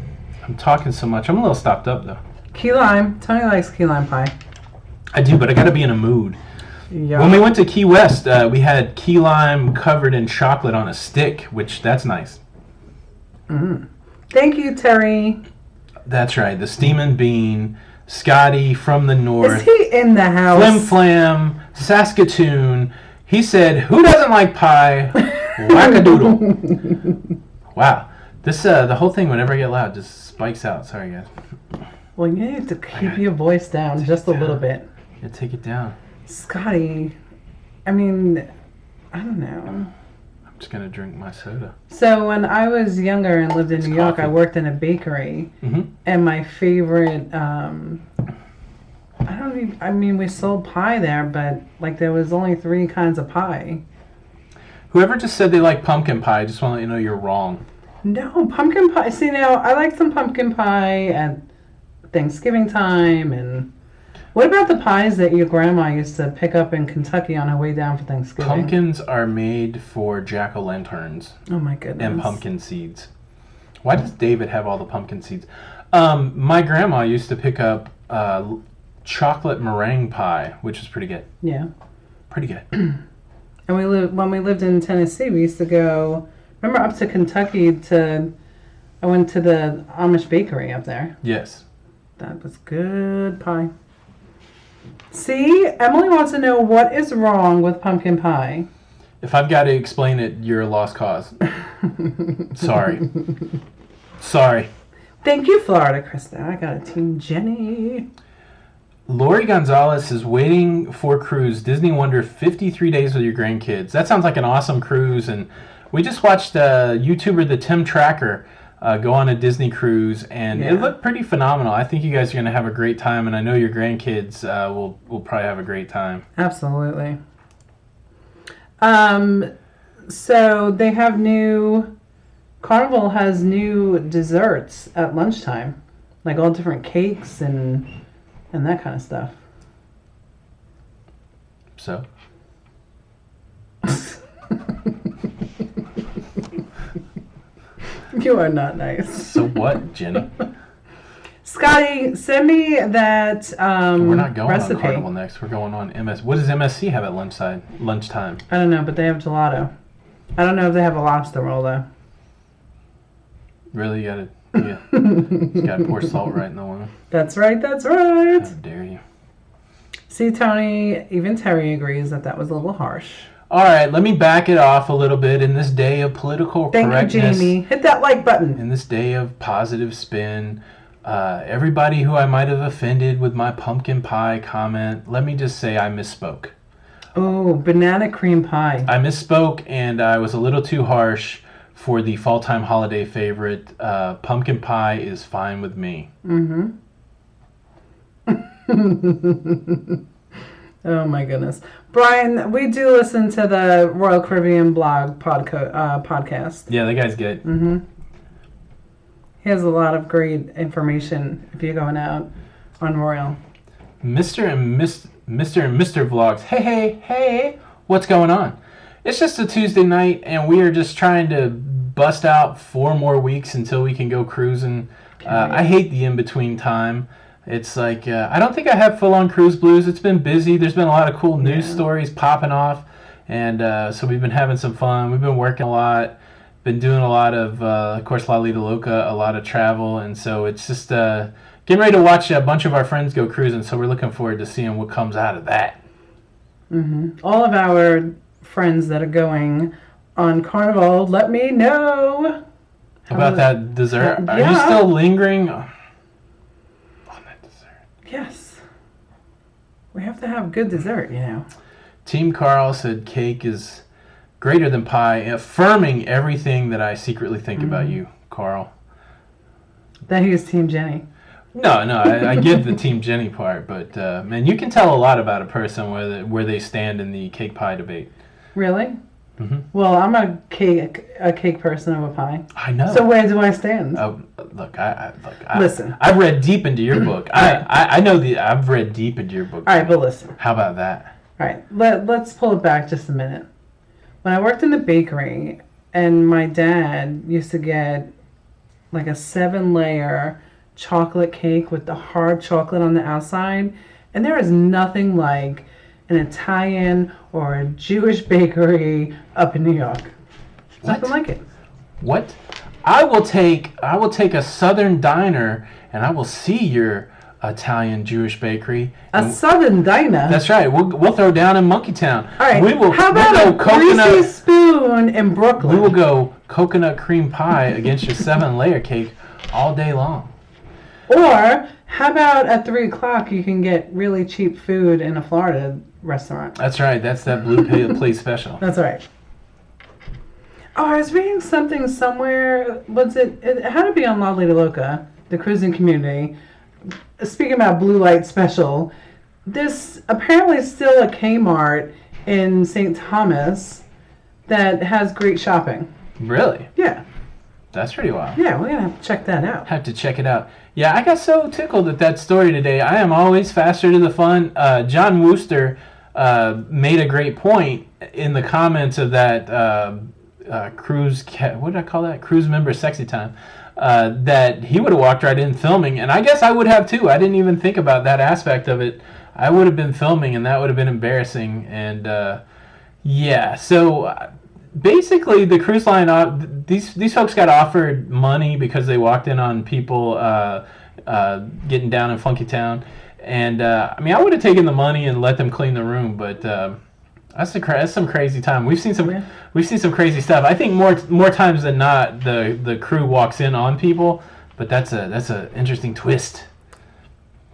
talking so much. I'm a little stopped up though. Key lime. Tony likes key lime pie. I do, but I got to be in a mood. Yeah. When we went to Key West, we had key lime covered in chocolate on a stick, which that's nice. Thank you, Terry. That's right. The Steamin' Bean, Scotty from the north. Is he in the house? Flim Flam, Saskatoon. He said, "Who doesn't like pie?" Whack-a-doodle. Wow. This the whole thing, whenever I get loud, just spikes out. Sorry, guys. Well, you need to keep your voice down just a little bit. Yeah, take it down. Scotty, I mean, I don't know. I'm just gonna drink my soda. So when I was younger and lived in New York, I worked in a bakery, and my favorite, I mean, we sold pie there, but like there was only 3 kinds of pie. Whoever just said they like pumpkin pie, I just want to let you know you're wrong. No, pumpkin pie. See, now I like some pumpkin pie at Thanksgiving time. And what about the pies that your grandma used to pick up in Kentucky on her way down for Thanksgiving? Pumpkins are made for jack-o'-lanterns. Oh my goodness. And pumpkin seeds. Why does David have all the pumpkin seeds? My grandma used to pick up chocolate meringue pie, which is pretty good. Yeah. Pretty good. And when we lived in Tennessee, we used to go, remember, up to Kentucky I went to the Amish bakery up there. Yes. That was good pie. See, Emily wants to know what is wrong with pumpkin pie. If I've got to explain it, you're a lost cause. Sorry. Sorry. Thank you, Florida Krista. I got a Team Jenny. Lori Gonzalez is waiting for cruise Disney Wonder 53 days with your grandkids. That sounds like an awesome cruise. And we just watched YouTuber the Tim Tracker go on a Disney cruise, and it looked pretty phenomenal. I think you guys are going to have a great time, and I know your grandkids will probably have a great time. Absolutely. So they have Carnival has new desserts at lunchtime, like all different cakes and that kind of stuff. So? You are not nice. So what, Jenny? Scotty, send me that We're not going recipe. on Carnival next. We're going on MS. What does MSC have at lunchtime? I don't know, but they have gelato. I don't know if they have a lobster roll, though. Really? You gotta pour salt right in the one. That's right, that's right. How dare you. See, Tony, even Terry agrees that was a little harsh. All right, let me back it off a little bit in this day of political correctness. Thank you, Jamie. Hit that like button. In this day of positive spin. Everybody who I might have offended with my pumpkin pie comment, let me just say I misspoke. Oh, banana cream pie. I misspoke, and I was a little too harsh for the fall-time holiday favorite. Pumpkin pie is fine with me. Mm-hmm. Oh, my goodness. Brian, we do listen to the Royal Caribbean blog podcast. Yeah, that guy's good. Mm-hmm. He has a lot of great information if you're going out on Royal. Mr. and Mr. Vlogs. Hey, what's going on? It's just a Tuesday night, and we are just trying to bust out 4 more weeks until we can go cruising. I hate the in-between time. It's like, I don't think I have full-on cruise blues. It's been busy. There's been a lot of cool news stories popping off, and so we've been having some fun. We've been working a lot. Been doing a lot of course, Lido, Loca, a lot of travel, and so it's just getting ready to watch a bunch of our friends go cruising, so we're looking forward to seeing what comes out of that. Mm-hmm. All of our friends that are going on Carnival, let me know. About that dessert. Are yeah. you still lingering on that dessert? Yes. We have to have good dessert, you know. Team Carl said cake is greater than pie, affirming everything that I secretly think about you, Carl. Then he was Team Jenny. No, I get the Team Jenny part, but man, you can tell a lot about a person where they stand in the cake pie debate. Really? Mm-hmm. Well, I'm a cake person over pie. I know. So where do I stand? Look, listen. I've read deep into your book. I know I've read deep into your book. All right, but listen. How about that? All right, let's pull it back just a minute. When I worked in the bakery, and my dad used to get like a 7-layer chocolate cake with the hard chocolate on the outside, and there is nothing like an Italian or a Jewish bakery up in New York. Nothing like it. What? I will take a Southern diner, and I will see your Italian Jewish bakery. A Southern diner. That's right. We'll throw down in Monkeytown. All right. How about a greasy spoon in Brooklyn? We will go coconut cream pie against your 7-layer cake all day long. Or how about at 3 o'clock you can get really cheap food in a Florida restaurant? That's right. That's that blue plate special. That's right. Oh, I was reading something somewhere. It had to be on Lido, Loca, the cruising community. Speaking about blue light special, there's apparently still a Kmart in St. Thomas that has great shopping. Really? Yeah. That's pretty wild. Yeah, we're going to have to check that out. Have to check it out. Yeah, I got so tickled at that story today. I am always faster to the fun. John Wooster made a great point in the comments of that what did I call that? Cruise member sexy time. That he would have walked right in filming, and I guess I would have too. I didn't even think about that aspect of it. I would have been filming, and that would have been embarrassing. And yeah, so basically, the cruise line, these folks got offered money because they walked in on people getting down in Funky Town, and I mean, I would have taken the money and let them clean the room, but that's some crazy time. We've seen some crazy stuff. I think more times than not, the crew walks in on people, but that's an interesting twist.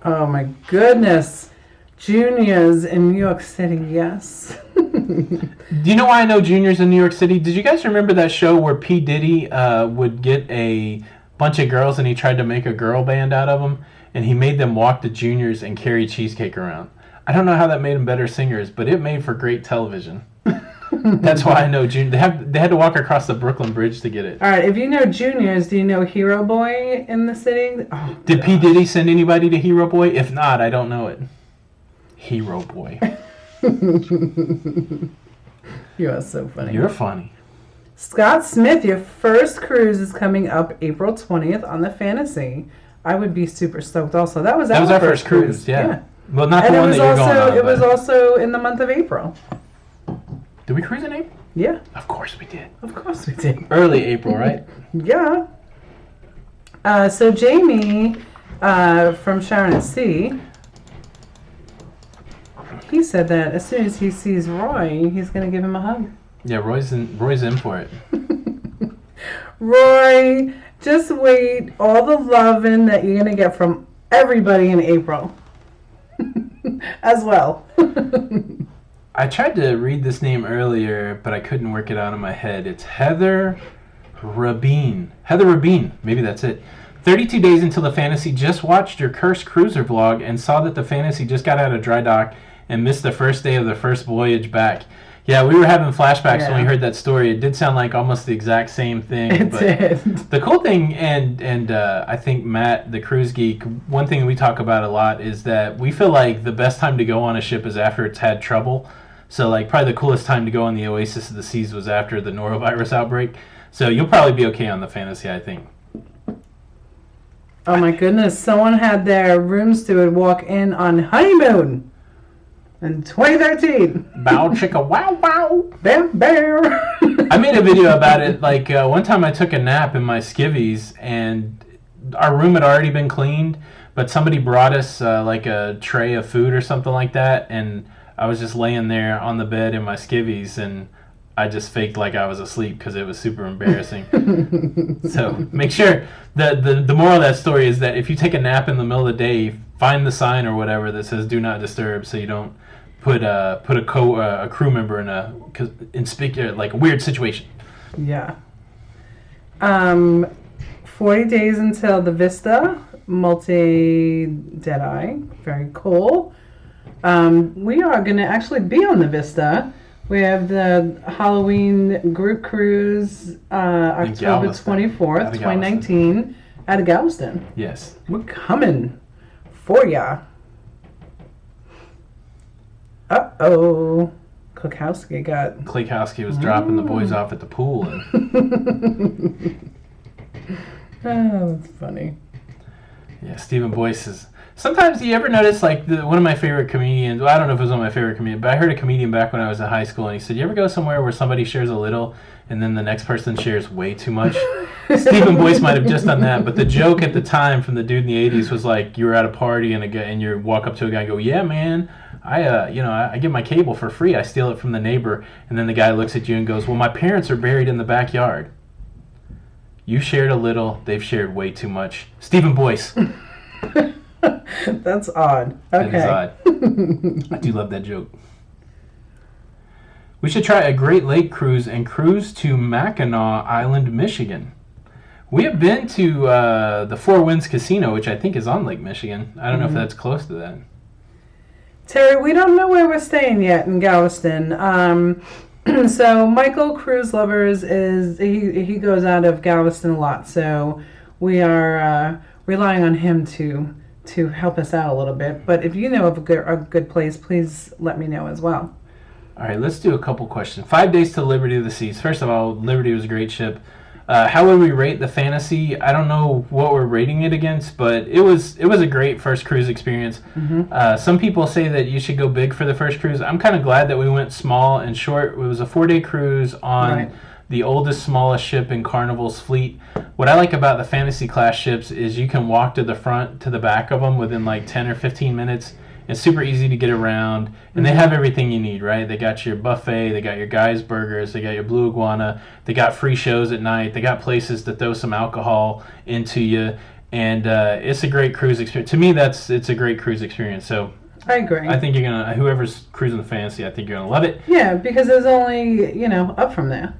Oh my goodness. Juniors in New York City, yes. Do you know why I know juniors in New York City? Did you guys remember that show where P. Diddy would get a bunch of girls and he tried to make a girl band out of them? And he made them walk to juniors and carry cheesecake around. I don't know how that made them better singers, but it made for great television. That's why I know juniors. They had to walk across the Brooklyn Bridge to get it. All right, if you know juniors, do you know Hero Boy in the city? Oh, Did P. Diddy send anybody to Hero Boy? If not, I don't know it. Hero Boy. You are so funny. You're funny. Scott Smith, your first cruise is coming up April 20th on the Fantasy. I would be super stoked also. That was our first cruise. Yeah. Well, not and the one that you're going on. It was also in the month of April. Did we cruise in April? Yeah. Of course we did. Of course we did. Early April, right? Yeah. So Jamie from Sharon at Sea, he said that as soon as he sees Roy, he's going to give him a hug. Yeah, Roy's in for it. Roy, just wait. All the loving that you're going to get from everybody in April. As well. I tried to read this name earlier, but I couldn't work it out in my head. It's Heather Rabin. Heather Rabin. Maybe that's it. 32 days until the Fantasy. Just watched your Cursed Cruiser vlog and saw that the Fantasy just got out of dry dock and missed the first day of the first voyage back. Yeah, we were having flashbacks when we heard that story. It did sound like almost the exact same thing. It did. The cool thing, and I think Matt, the cruise geek, one thing we talk about a lot is that we feel like the best time to go on a ship is after it's had trouble. So, like, probably the coolest time to go on the Oasis of the Seas was after the norovirus outbreak. So you'll probably be okay on the Fantasy, I think. Oh my goodness, someone had their room steward walk in on honeymoon in 2013. Bow chicka wow wow. Bam bam. I made a video about it. Like, one time I took a nap in my skivvies and our room had already been cleaned, but somebody brought us like a tray of food or something like that, and I was just laying there on the bed in my skivvies, and I just faked like I was asleep because it was super embarrassing. So make sure that the moral of that story is that if you take a nap in the middle of the day, find the sign or whatever that says "Do not disturb," so you don't put a crew member in a like a weird situation. Yeah. 40 days until the Vista multi Deadeye. Very cool. We are going to actually be on the Vista. We have the Halloween group cruise October 24th, 2019 out of Galveston. Yes. We're coming for ya. Uh-oh. Klekowski was dropping the boys off at the pool. Oh, that's funny. Yeah, Stephen Boyce is... Sometimes, do you ever notice, like, one of my favorite comedians... Well, I don't know if it was one of my favorite comedians, but I heard a comedian back when I was in high school, and he said, you ever go somewhere where somebody shares a little, and then the next person shares way too much? Stephen Boyce might have just done that, but the joke at the time from the dude in the 80s was, like, you were at a party, and you walk up to a guy and go, yeah, man, I get my cable for free. I steal it from the neighbor. And then the guy looks at you and goes, well, my parents are buried in the backyard. You shared a little. They've shared way too much. Stephen Boyce. That's odd. Okay. That is odd. I do love that joke. We should try a Great Lake cruise and cruise to Mackinac Island, Michigan. We have been to the Four Winds Casino, which I think is on Lake Michigan. I don't know if that's close to that. Terry, we don't know where we're staying yet in Galveston. So Michael Cruise Lovers he goes out of Galveston a lot, so we are relying on him to help us out a little bit. But if you know of a good place, please let me know as well. All right, let's do a couple questions. 5 days to Liberty of the Seas. First of all, Liberty was a great ship. How would we rate the Fantasy? I don't know what we're rating it against, but it was a great first cruise experience. Mm-hmm. Some people say that you should go big for the first cruise. I'm kind of glad that we went small and short. It was a 4-day cruise on the oldest, smallest ship in Carnival's fleet. What I like about the Fantasy class ships is you can walk to the front to the back of them within like 10 or 15 minutes. It's super easy to get around, and they have everything you need, right? They got your buffet, they got your Guy's Burgers, they got your Blue Iguana, they got free shows at night, they got places to throw some alcohol into you, and it's a great cruise experience. To me, it's a great cruise experience. So I agree. I think you're gonna, whoever's cruising the Fantasy, I think you're gonna love it. Yeah, because there's only up from there,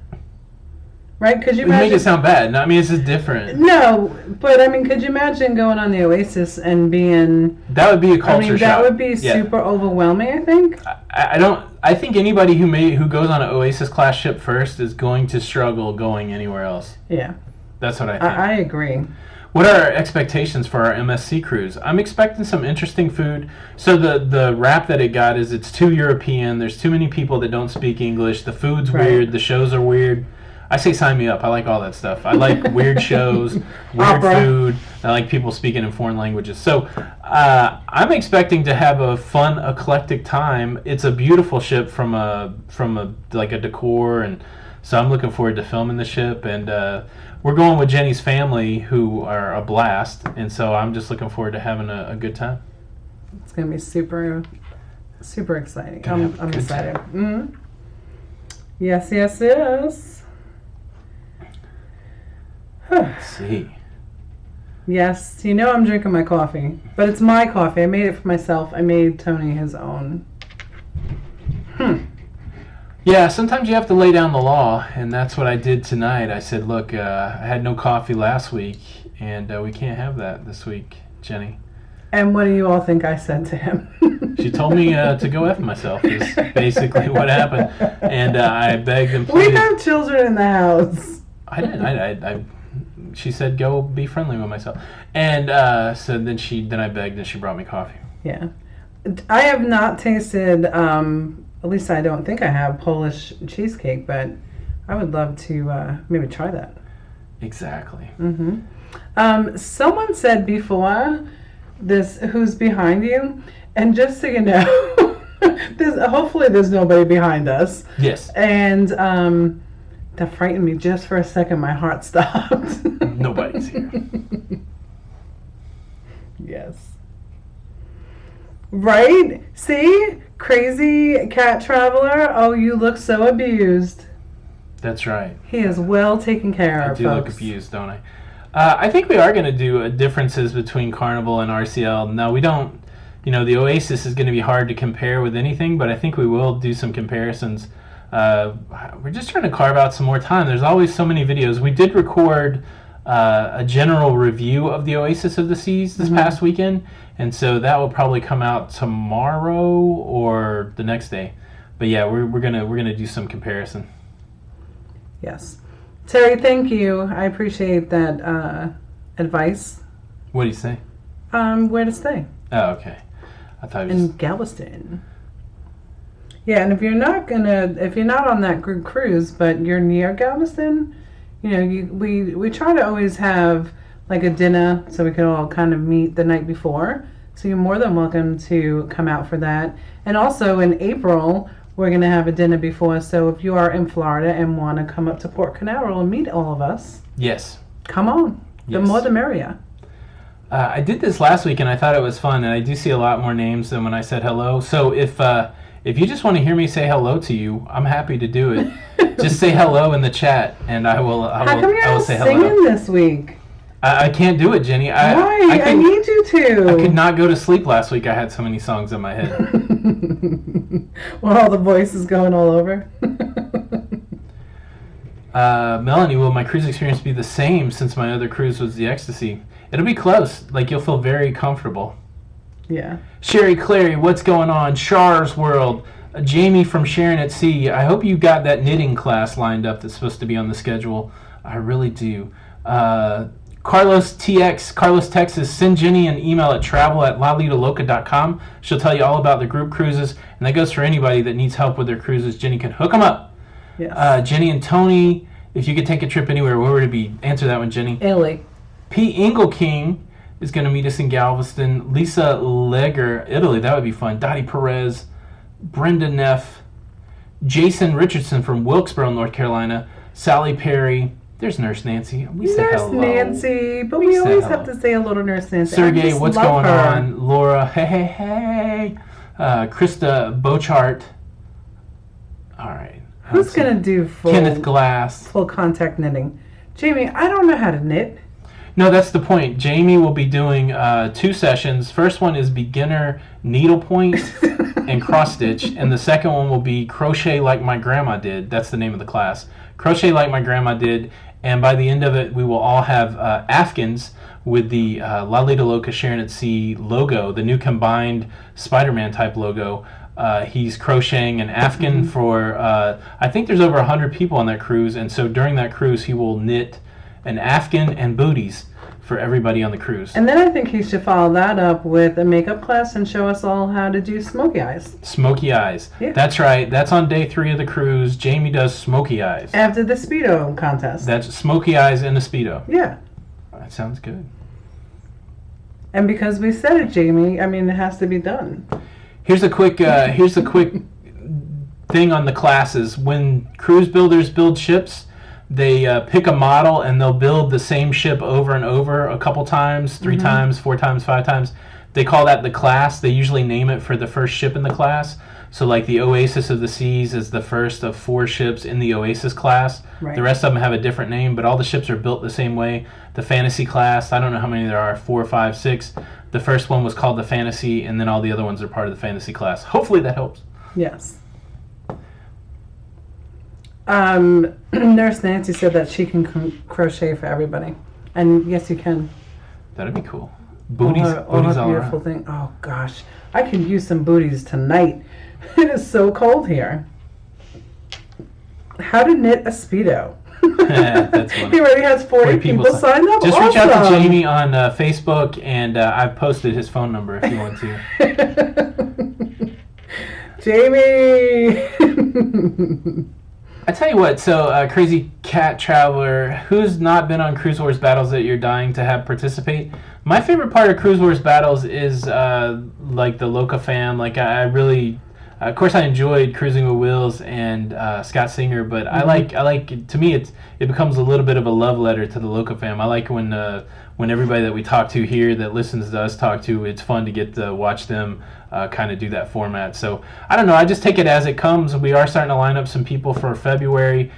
right? Could you imagine? Make it sound bad. No, I mean, it's just different. No, but I mean, could you imagine going on the Oasis and being? That would be a culture shock. That would be super overwhelming. I think. I think anybody who goes on an Oasis class ship first is going to struggle going anywhere else. Yeah. That's what I think. I agree. What are our expectations for our MSC cruise? I'm expecting some interesting food. So the rap that it got is it's too European. There's too many people that don't speak English. The food's weird. The shows are weird. I say sign me up. I like all that stuff. I like weird shows, weird food. I like people speaking in foreign languages. So I'm expecting to have a fun, eclectic time. It's a beautiful ship from a decor, and so I'm looking forward to filming the ship. And we're going with Jenny's family, who are a blast, and so I'm just looking forward to having a good time. It's gonna be super, super exciting. I'm excited. Mm-hmm. Yes, yes, yes. Let's see. Yes, I'm drinking my coffee, but it's my coffee. I made it for myself. I made Tony his own. Yeah, sometimes you have to lay down the law, and that's what I did tonight. I said, look, I had no coffee last week, and we can't have that this week, Jenny. And what do you all think I said to him? She told me to go F myself, is basically what happened. And I begged and pleaded. We have children in the house. I didn't. She said, go be friendly with myself. And so then I begged, and she brought me coffee. Yeah. I have not tasted, at least I don't think I have, Polish cheesecake, but I would love to maybe try that. Exactly. Mm-hmm. Someone said before this, who's behind you? And just so you know, hopefully there's nobody behind us. Yes. And that frightened me just for a second. My heart stopped. Nobody's here. Yes. Right? See? Crazy cat traveler. Oh, you look so abused. That's right. He is well taken care of, I do look abused, don't I? I think we are going to do differences between Carnival and RCL. No, we don't. The Oasis is going to be hard to compare with anything, but I think we will do some comparisons. We're just trying to carve out some more time. There's always so many videos. We did record a general review of the Oasis of the Seas this past weekend, and so that will probably come out tomorrow or the next day. But yeah, we're gonna do some comparison. Yes, Terry, thank you. I appreciate that advice. What do you say? Where to stay? Oh, okay. I thought it was in Galveston. Yeah, and if you're not on that group cruise, but you're near Galveston, we try to always have like a dinner so we can all kind of meet the night before. So you're more than welcome to come out for that. And also in April, we're going to have a dinner before. So if you are in Florida and want to come up to Port Canaveral and meet all of us, yes, come on. The more the merrier. I did this last week and I thought it was fun, and I do see a lot more names than when I said hello. So if you just want to hear me say hello to you, I'm happy to do it. Just say hello in the chat, and I will say hello. Singing this week? I can't do it, Jenny. Why? I need you to. I could not go to sleep last week. I had so many songs in my head. Well, all the voices going all over. Melanie, will my cruise experience be the same since my other cruise was the Ecstasy? It'll be close. Like, you'll feel very comfortable. Yeah. Sherry Clary, what's going on? Char's World. Jamie from Sharon at Sea. I hope you got that knitting class lined up that's supposed to be on the schedule. I really do. Carlos Texas, send Jenny an email at travel@lalidoloca.com. She'll tell you all about the group cruises, and that goes for anybody that needs help with their cruises. Jenny can hook them up. Yes. Jenny and Tony, if you could take a trip anywhere, where would it be? Answer that one, Jenny. Italy. P. Engelking is going to meet us in Galveston. Lisa Legger, Italy, that would be fun. Dottie Perez, Brenda Neff, Jason Richardson from Wilkesboro, North Carolina, Sally Perry. There's Nurse Nancy. We said hello. Nurse Nancy, but we always have to say hello to Nurse Nancy. Sergey, what's going on? Laura, hey. Krista Bochart. All right. Who's going to do Kenneth Glass. Full contact knitting? Jamie, I don't know how to knit. No, that's the point. Jamie will be doing 2 sessions. First one is beginner needlepoint and cross stitch, and the second one will be crochet like my grandma did. That's the name of the class. Crochet like my grandma did, and by the end of it, we will all have Afghans with the Lido, Loca, Sharon at Sea logo, the new combined Spider-Man type logo. He's crocheting an Afghan for, I think there's over 100 people on that cruise, and so during that cruise, he will knit an Afghan and booties for everybody on the cruise. And then I think he should follow that up with a makeup class and show us all how to do smoky eyes. Smoky eyes. Yeah. That's right. That's on day 3 of the cruise. Jamie does smoky eyes. After the Speedo contest. That's smoky eyes in a Speedo. Yeah. That sounds good. And because we said it, Jamie, I mean, it has to be done. Here's a quick thing on the classes. When cruise builders build ships, they pick a model and they'll build the same ship over and over a couple times, 3 times, 4 times, 5 times. They call that the class. They usually name it for the first ship in the class. So like the Oasis of the Seas is the first of 4 ships in the Oasis class. Right. The rest of them have a different name, but all the ships are built the same way. The Fantasy class, I don't know how many there are, 4, 5, 6. The first one was called the Fantasy, and then all the other ones are part of the Fantasy class. Hopefully that helps. Yes. Nurse Nancy said that she can crochet for everybody. And yes, you can. That'd be cool. Booties all beautiful around. Thing. Oh, gosh. I could use some booties tonight. It is so cold here. How to knit a Speedo. That's funny. He already has 40 people signed up. Just reach out to Jamie on Facebook, and I've posted his phone number if you want to. Jamie! I tell you what, so Crazy Cat Traveler, who's not been on Cruise Wars battles that you're dying to have participate? My favorite part of Cruise Wars battles is like the Loca fam. Like I really, of course, I enjoyed Cruising with Wills and Scott Singer, but I like to me it becomes a little bit of a love letter to the Loca fam. I like when everybody that we talk to here that listens to us talk to, it's fun to get to watch them kind of do that format. So I don't know, I just take it as it comes. We are starting to line up some people for February.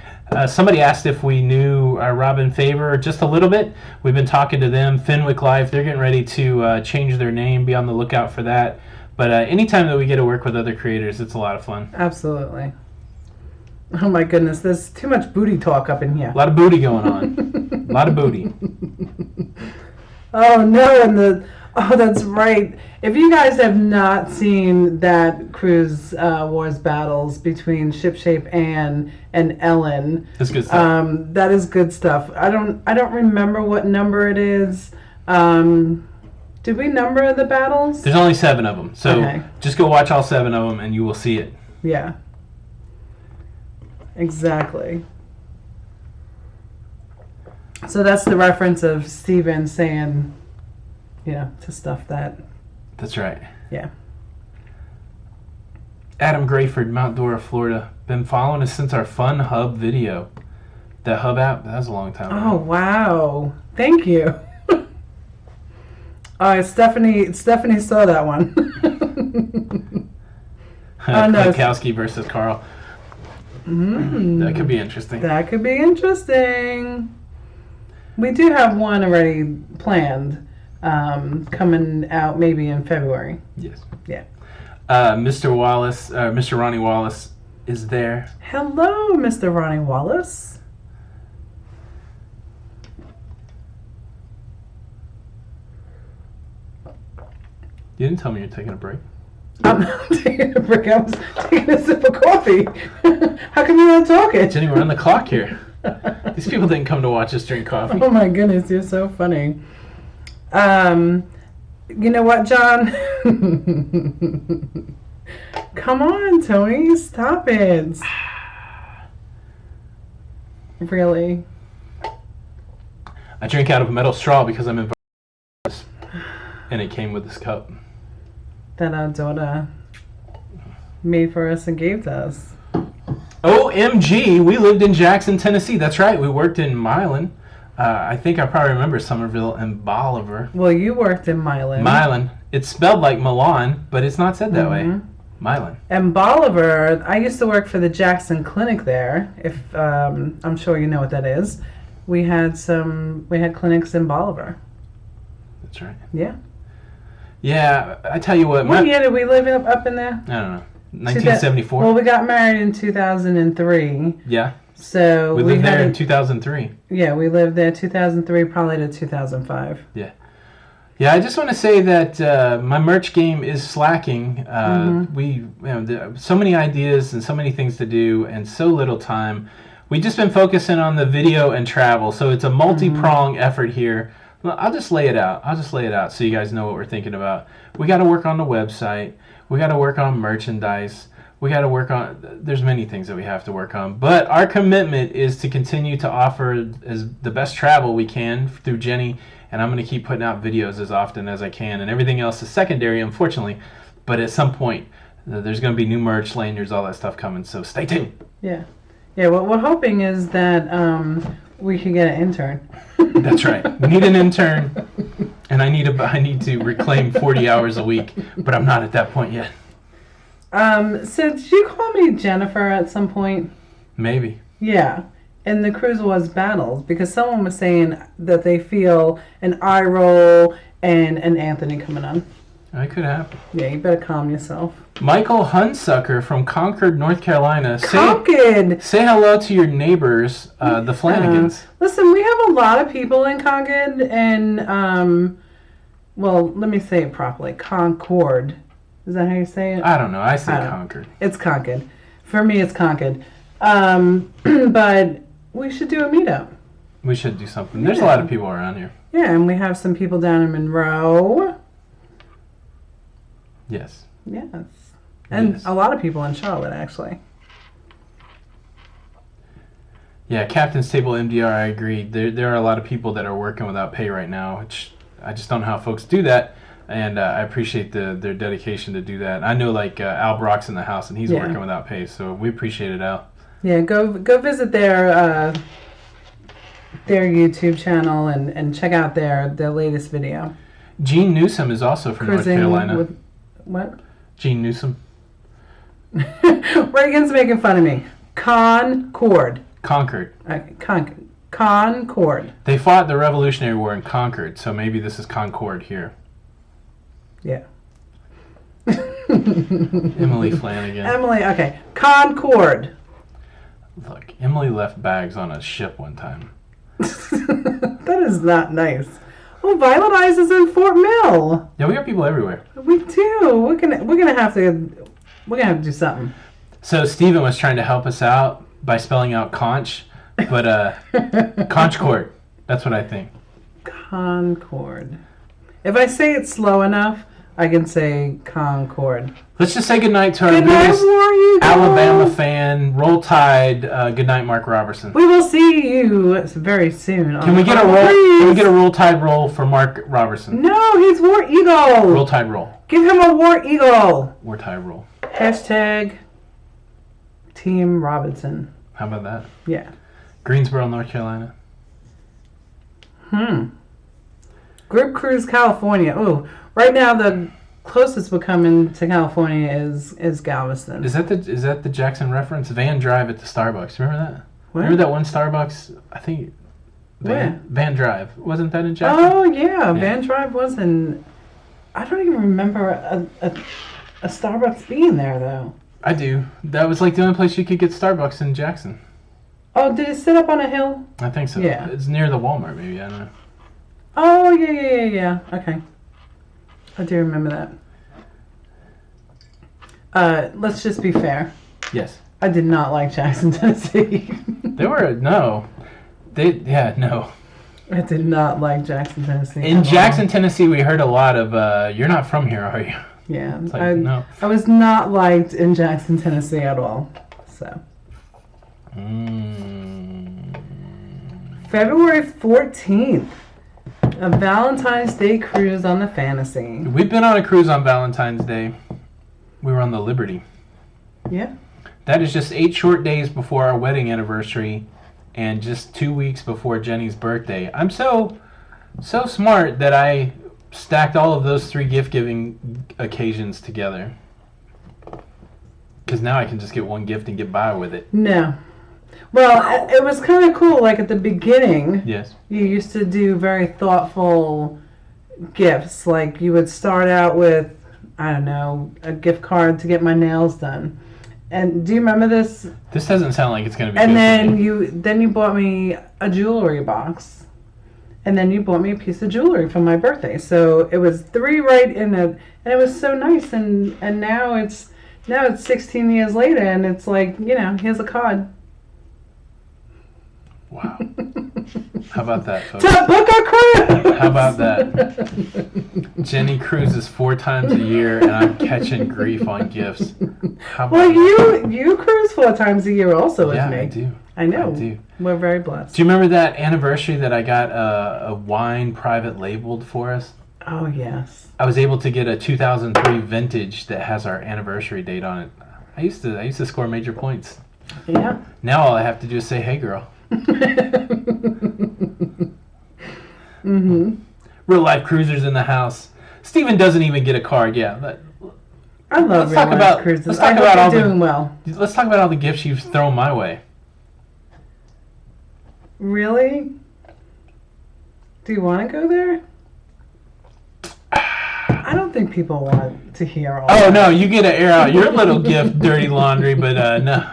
Somebody asked if we knew Robin Favor just a little bit. We've been talking to them. Fenwick Life, they're getting ready to change their name. Be on the lookout for that. But anytime that we get to work with other creators, it's a lot of fun. Absolutely. Oh my goodness, there's too much booty talk up in here. A lot of booty going on. A lot of booty. Oh no, oh, that's right. If you guys have not seen that Cruise Wars battles between Shipshape Ann and Ellen, that's good stuff. That is good stuff. I don't remember what number it is. Did we number the battles? There's only 7 of them, so just go watch all 7 of them, and you will see it. Yeah. Exactly. So that's the reference of Steven saying, to stuff that. That's right. Yeah. Adam Grayford, Mount Dora, Florida. Been following us since our Fun Hub video. That Hub app, that was a long time ago. Oh, wow. Thank you. Stephanie saw that one. Kwiatkowski versus Carl. That could be interesting. That could be interesting. We do have one already planned, coming out maybe in February. Yes. Yeah. Mr. Ronnie Wallace is there. Hello, Mr. Ronnie Wallace. You didn't tell me you're taking a break. I'm not taking a break. I was taking a sip of coffee. How come you're not talking? Jenny, we're on the clock here. These people didn't come to watch us drink coffee. Oh my goodness, you're so funny. You know what, John? Come on, Tony, stop it. Really? I drink out of a metal straw because I'm in and it came with this cup that our daughter made for us and gave to us. OMG, we lived in Jackson, Tennessee. That's right, we worked in Milan. I think I probably remember Somerville and Bolivar. Well, you worked in Milan. Milan. It's spelled like Milan, but it's not said that way. Milan. And Bolivar, I used to work for the Jackson Clinic there, if I'm sure you know what that is. We had clinics in Bolivar. That's right. Yeah. Yeah, I tell you what. What year did we live up in there? I don't know. 1974. Well, we got married in 2003. Yeah. So we lived there in 2003. Yeah, we lived there 2003 probably to 2005. Yeah. Yeah, I just want to say that my merch game is slacking. So many ideas and so many things to do and so little time. We've just been focusing on the video and travel, so it's a multi-prong effort here. Well, I'll just lay it out so you guys know what we're thinking about. We got to work on the website. We got to work on merchandise. We got to work on, there's many things that we have to work on. But our commitment is to continue to offer as the best travel we can through Jenny. And I'm going to keep putting out videos as often as I can. And everything else is secondary, unfortunately. But at some point, there's going to be new merch, lanyards, all that stuff coming. So stay tuned. Yeah. Yeah, what we're hoping is that we can get an intern. That's right. We need an intern. And I need to reclaim 40 hours a week. But I'm not at that point yet. So did you call me Jennifer at some point? Maybe. Yeah. In the Cruise Wars battles, because someone was saying that they feel an eye roll and an Anthony coming on. That could happen. Yeah, you better calm yourself. Michael Hunsucker from Concord, North Carolina. Concord! Say hello to your neighbors, the Flanagans. Listen, we have a lot of people in Concord, and, well, let me say it properly. Concord. Is that how you say it? I don't know. I say Concord. It's Concord. For me, it's Concord. But we should do a meetup. We should do something. There's a lot of people around here. Yeah, and we have some people down in Monroe. Yes. Yes. And a lot of people in Charlotte, actually. Yeah, Captain's Table MDR, I agree. There are a lot of people that are working without pay right now, which I just don't know how folks do that. And I appreciate their dedication to do that. I know, like, Al Brock's in the house, and he's working without pay, so we appreciate it, Al. Yeah, go visit their YouTube channel and check out their latest video. Gene Newsom is also from North Carolina. What? Gene Newsom. Reagan's making fun of me. Concord. Concord. They fought the Revolutionary War in Concord, so maybe this is Concord here. Yeah. Emily Flanagan. Okay. Concord. Look, Emily left bags on a ship one time. That is not nice. Oh, Violet Eyes is in Fort Mill. Yeah, we got people everywhere. We do. We're gonna have to do something. So Steven was trying to help us out by spelling out conch, but conchcord. That's what I think. Concord. If I say it slow enough, I can say Concord. Let's just say goodnight to our biggest Alabama fan. Roll Tide. Goodnight, Mark Robertson. We will see you very soon. Can we get a roll? Can we get a Roll Tide roll for Mark Robertson? No, he's War Eagle. Roll Tide roll. Give him a War Eagle. War Tide roll. Hashtag Team Robinson. How about that? Yeah. Greensboro, North Carolina. Group Cruise, California. Oh, right now the closest we're coming to California is Galveston. Is that the Jackson reference? Van Drive at the Starbucks. Remember that? What? Remember that one Starbucks? I think. Where? Van Drive. Wasn't that in Jackson? Oh yeah, Van Drive was in. I don't even remember a Starbucks being there though. I do. That was like the only place you could get Starbucks in Jackson. Oh, did it sit up on a hill? I think so. Yeah. It's near the Walmart, maybe. I don't know. Oh yeah. Okay. I do remember that. Let's just be fair. Yes. I did not like Jackson, Tennessee. No. I did not like Jackson, Tennessee. In Jackson, Tennessee, we heard a lot of, you're not from here, are you? Yeah. Like, no. I was not liked in Jackson, Tennessee at all. So. February 14th. A Valentine's Day cruise on the Fantasy. We've been on a cruise on Valentine's Day. We were on the Liberty. Yeah. That is just 8 short days before our wedding anniversary and just 2 weeks before Jenny's birthday. I'm so smart that I stacked all of those 3 gift-giving occasions together. Because now I can just get one gift and get by with it. No. Well, it was kind of cool. Like at the beginning, Yes. you used to do very thoughtful gifts. Like you would start out with, I don't know, a gift card to get my nails done. And do you remember this? This doesn't sound like it's going to be And good then for me. you bought me a jewelry box, and then you bought me a piece of jewelry for my birthday. So it was 3 right in it, and it was so nice. And now it's 16 years later, and it's like, here's a card. Wow. How about that, folks? To book a cruise. How about that? Jenny cruises 4 times a year, and I'm catching grief on gifts. How about Well, that? you cruise 4 times a year also with Yeah, me. I do. I know. I do. We're very blessed. Do you remember that anniversary that I got a wine private labeled for us? Oh yes. I was able to get a 2003 vintage that has our anniversary date on it. I used to score major points. Yeah. Now all I have to do is say, "Hey, girl." Mhm. Real life cruisers in the house. Steven doesn't even get a card. Yeah. I love Let's talk real life about- cruises. let's talk I hope about all you're the- doing well. Let's talk about all the gifts you've thrown my way. Really? Do you want to go there? I don't think people want to hear all Oh that. no, you get to air out your little gift, dirty laundry, but no.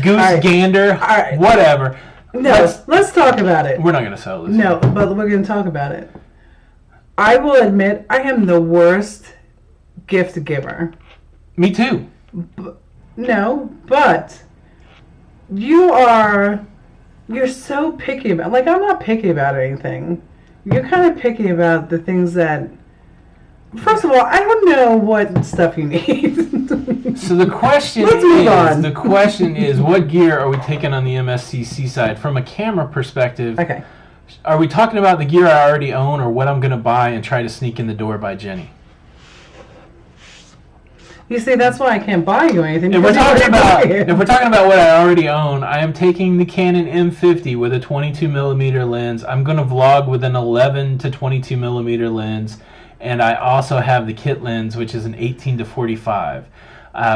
Goose, right. gander, right. whatever. No, let's talk about it. We're not gonna sell this. No, but we're going to talk about it. I will admit I am the worst gift giver. Me too. No, but you're so picky about, like, I'm not picky about anything. You're kind of picky about the things that, first of all, I don't know what stuff you need. So the question Let's move on. the question is, what gear are we taking on the MSCC side from a camera perspective? Okay. Are we talking about the gear I already own, or what I'm gonna buy and try to sneak in the door by Jenny? You see, that's why I can't buy you anything. If we're because you talking already about buy it. if we're talking about what I already own, I am taking the Canon M50 with a 22mm lens. I'm going to vlog with an 11 to 22mm lens, and I also have the kit lens, which is an 18 to 45.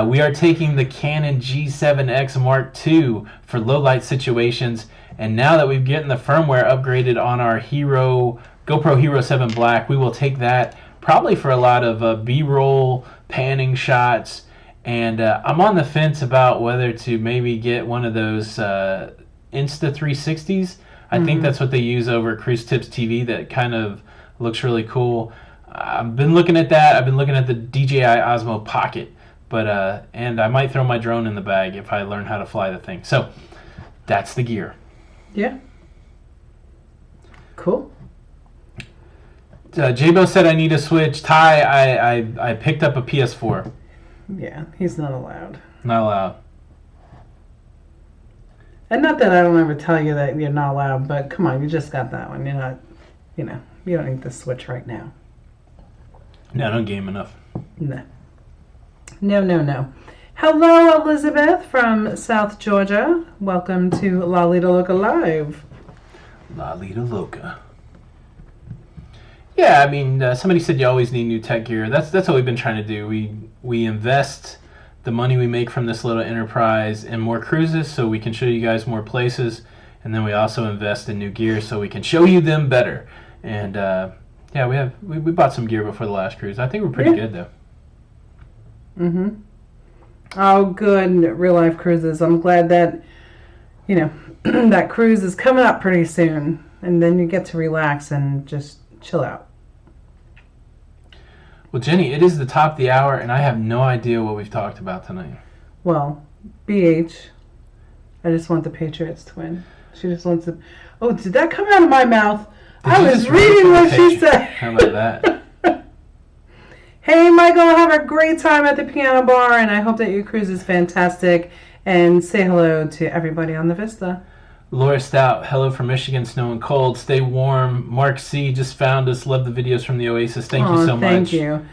We are taking the Canon G7X Mark II for low light situations, and now that we've gotten the firmware upgraded on our GoPro Hero 7 Black, we will take that probably for a lot of B-roll panning shots, and I'm on the fence about whether to maybe get one of those Insta 360s. I think that's what they use over at Cruise Tips TV. That kind of looks really cool. I've been looking at that. I've been looking at the DJI Osmo Pocket, but and I might throw my drone in the bag if I learn how to fly the thing. So that's the gear. Yeah. Cool. J-Bo said I need a Switch. Ty, I picked up a PS4. Yeah, he's not allowed. Not allowed. And not that I don't ever tell you that you're not allowed, but come on, you just got that one. You're not, you don't need the Switch right now. No, I don't game enough. No. No. Hello, Elizabeth from South Georgia. Welcome to Lido, Loca Live. Lido, Loca. Yeah, I mean, somebody said you always need new tech gear. That's what we've been trying to do. We invest the money we make from this little enterprise in more cruises so we can show you guys more places, and then we also invest in new gear so we can show you them better. And yeah, we bought some gear before the last cruise. I think we're pretty good though. Mm-hmm. Oh, good. Real life cruises. I'm glad that, that cruise is coming up pretty soon, and then you get to relax and just chill out. Well, Jenny, it is the top of the hour, and I have no idea what we've talked about tonight. Well, BH, I just want the Patriots to win. She just wants to... Oh, did that come out of my mouth? I was reading what she said. How about that? Hey, Michael, have a great time at the piano bar, and I hope that your cruise is fantastic. And say hello to everybody on the Vista. Laura Stout, hello from Michigan, snow and cold. Stay warm. Mark C. just found us. Love the videos from the Oasis. Thank you so much. Thank you.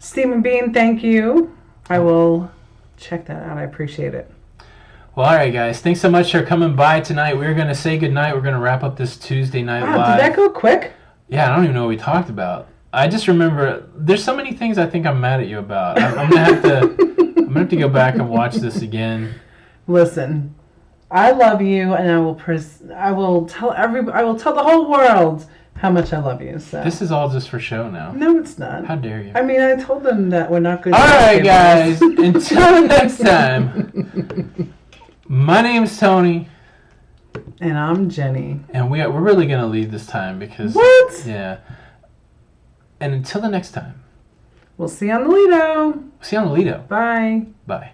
Stephen Bean, thank you. I will check that out. I appreciate it. Well, all right, guys. Thanks so much for coming by tonight. We're going to say goodnight. We're going to wrap up this Tuesday night Wow, live. did that go quick? Yeah, I don't even know what we talked about. I just remember there's so many things I think I'm mad at you about. I'm gonna have to go back and watch this again. Listen, I love you, and I will tell the whole world how much I love you. So This is all just for show now. no, it's not. How dare you? I mean, I told them that we're not good. All right, guys. Until next time. My name's Tony. And I'm Jenny. And we're really gonna leave this time because What? Yeah. And until the next time. We'll see you on the Lido. See you on the Lido. Bye. Bye.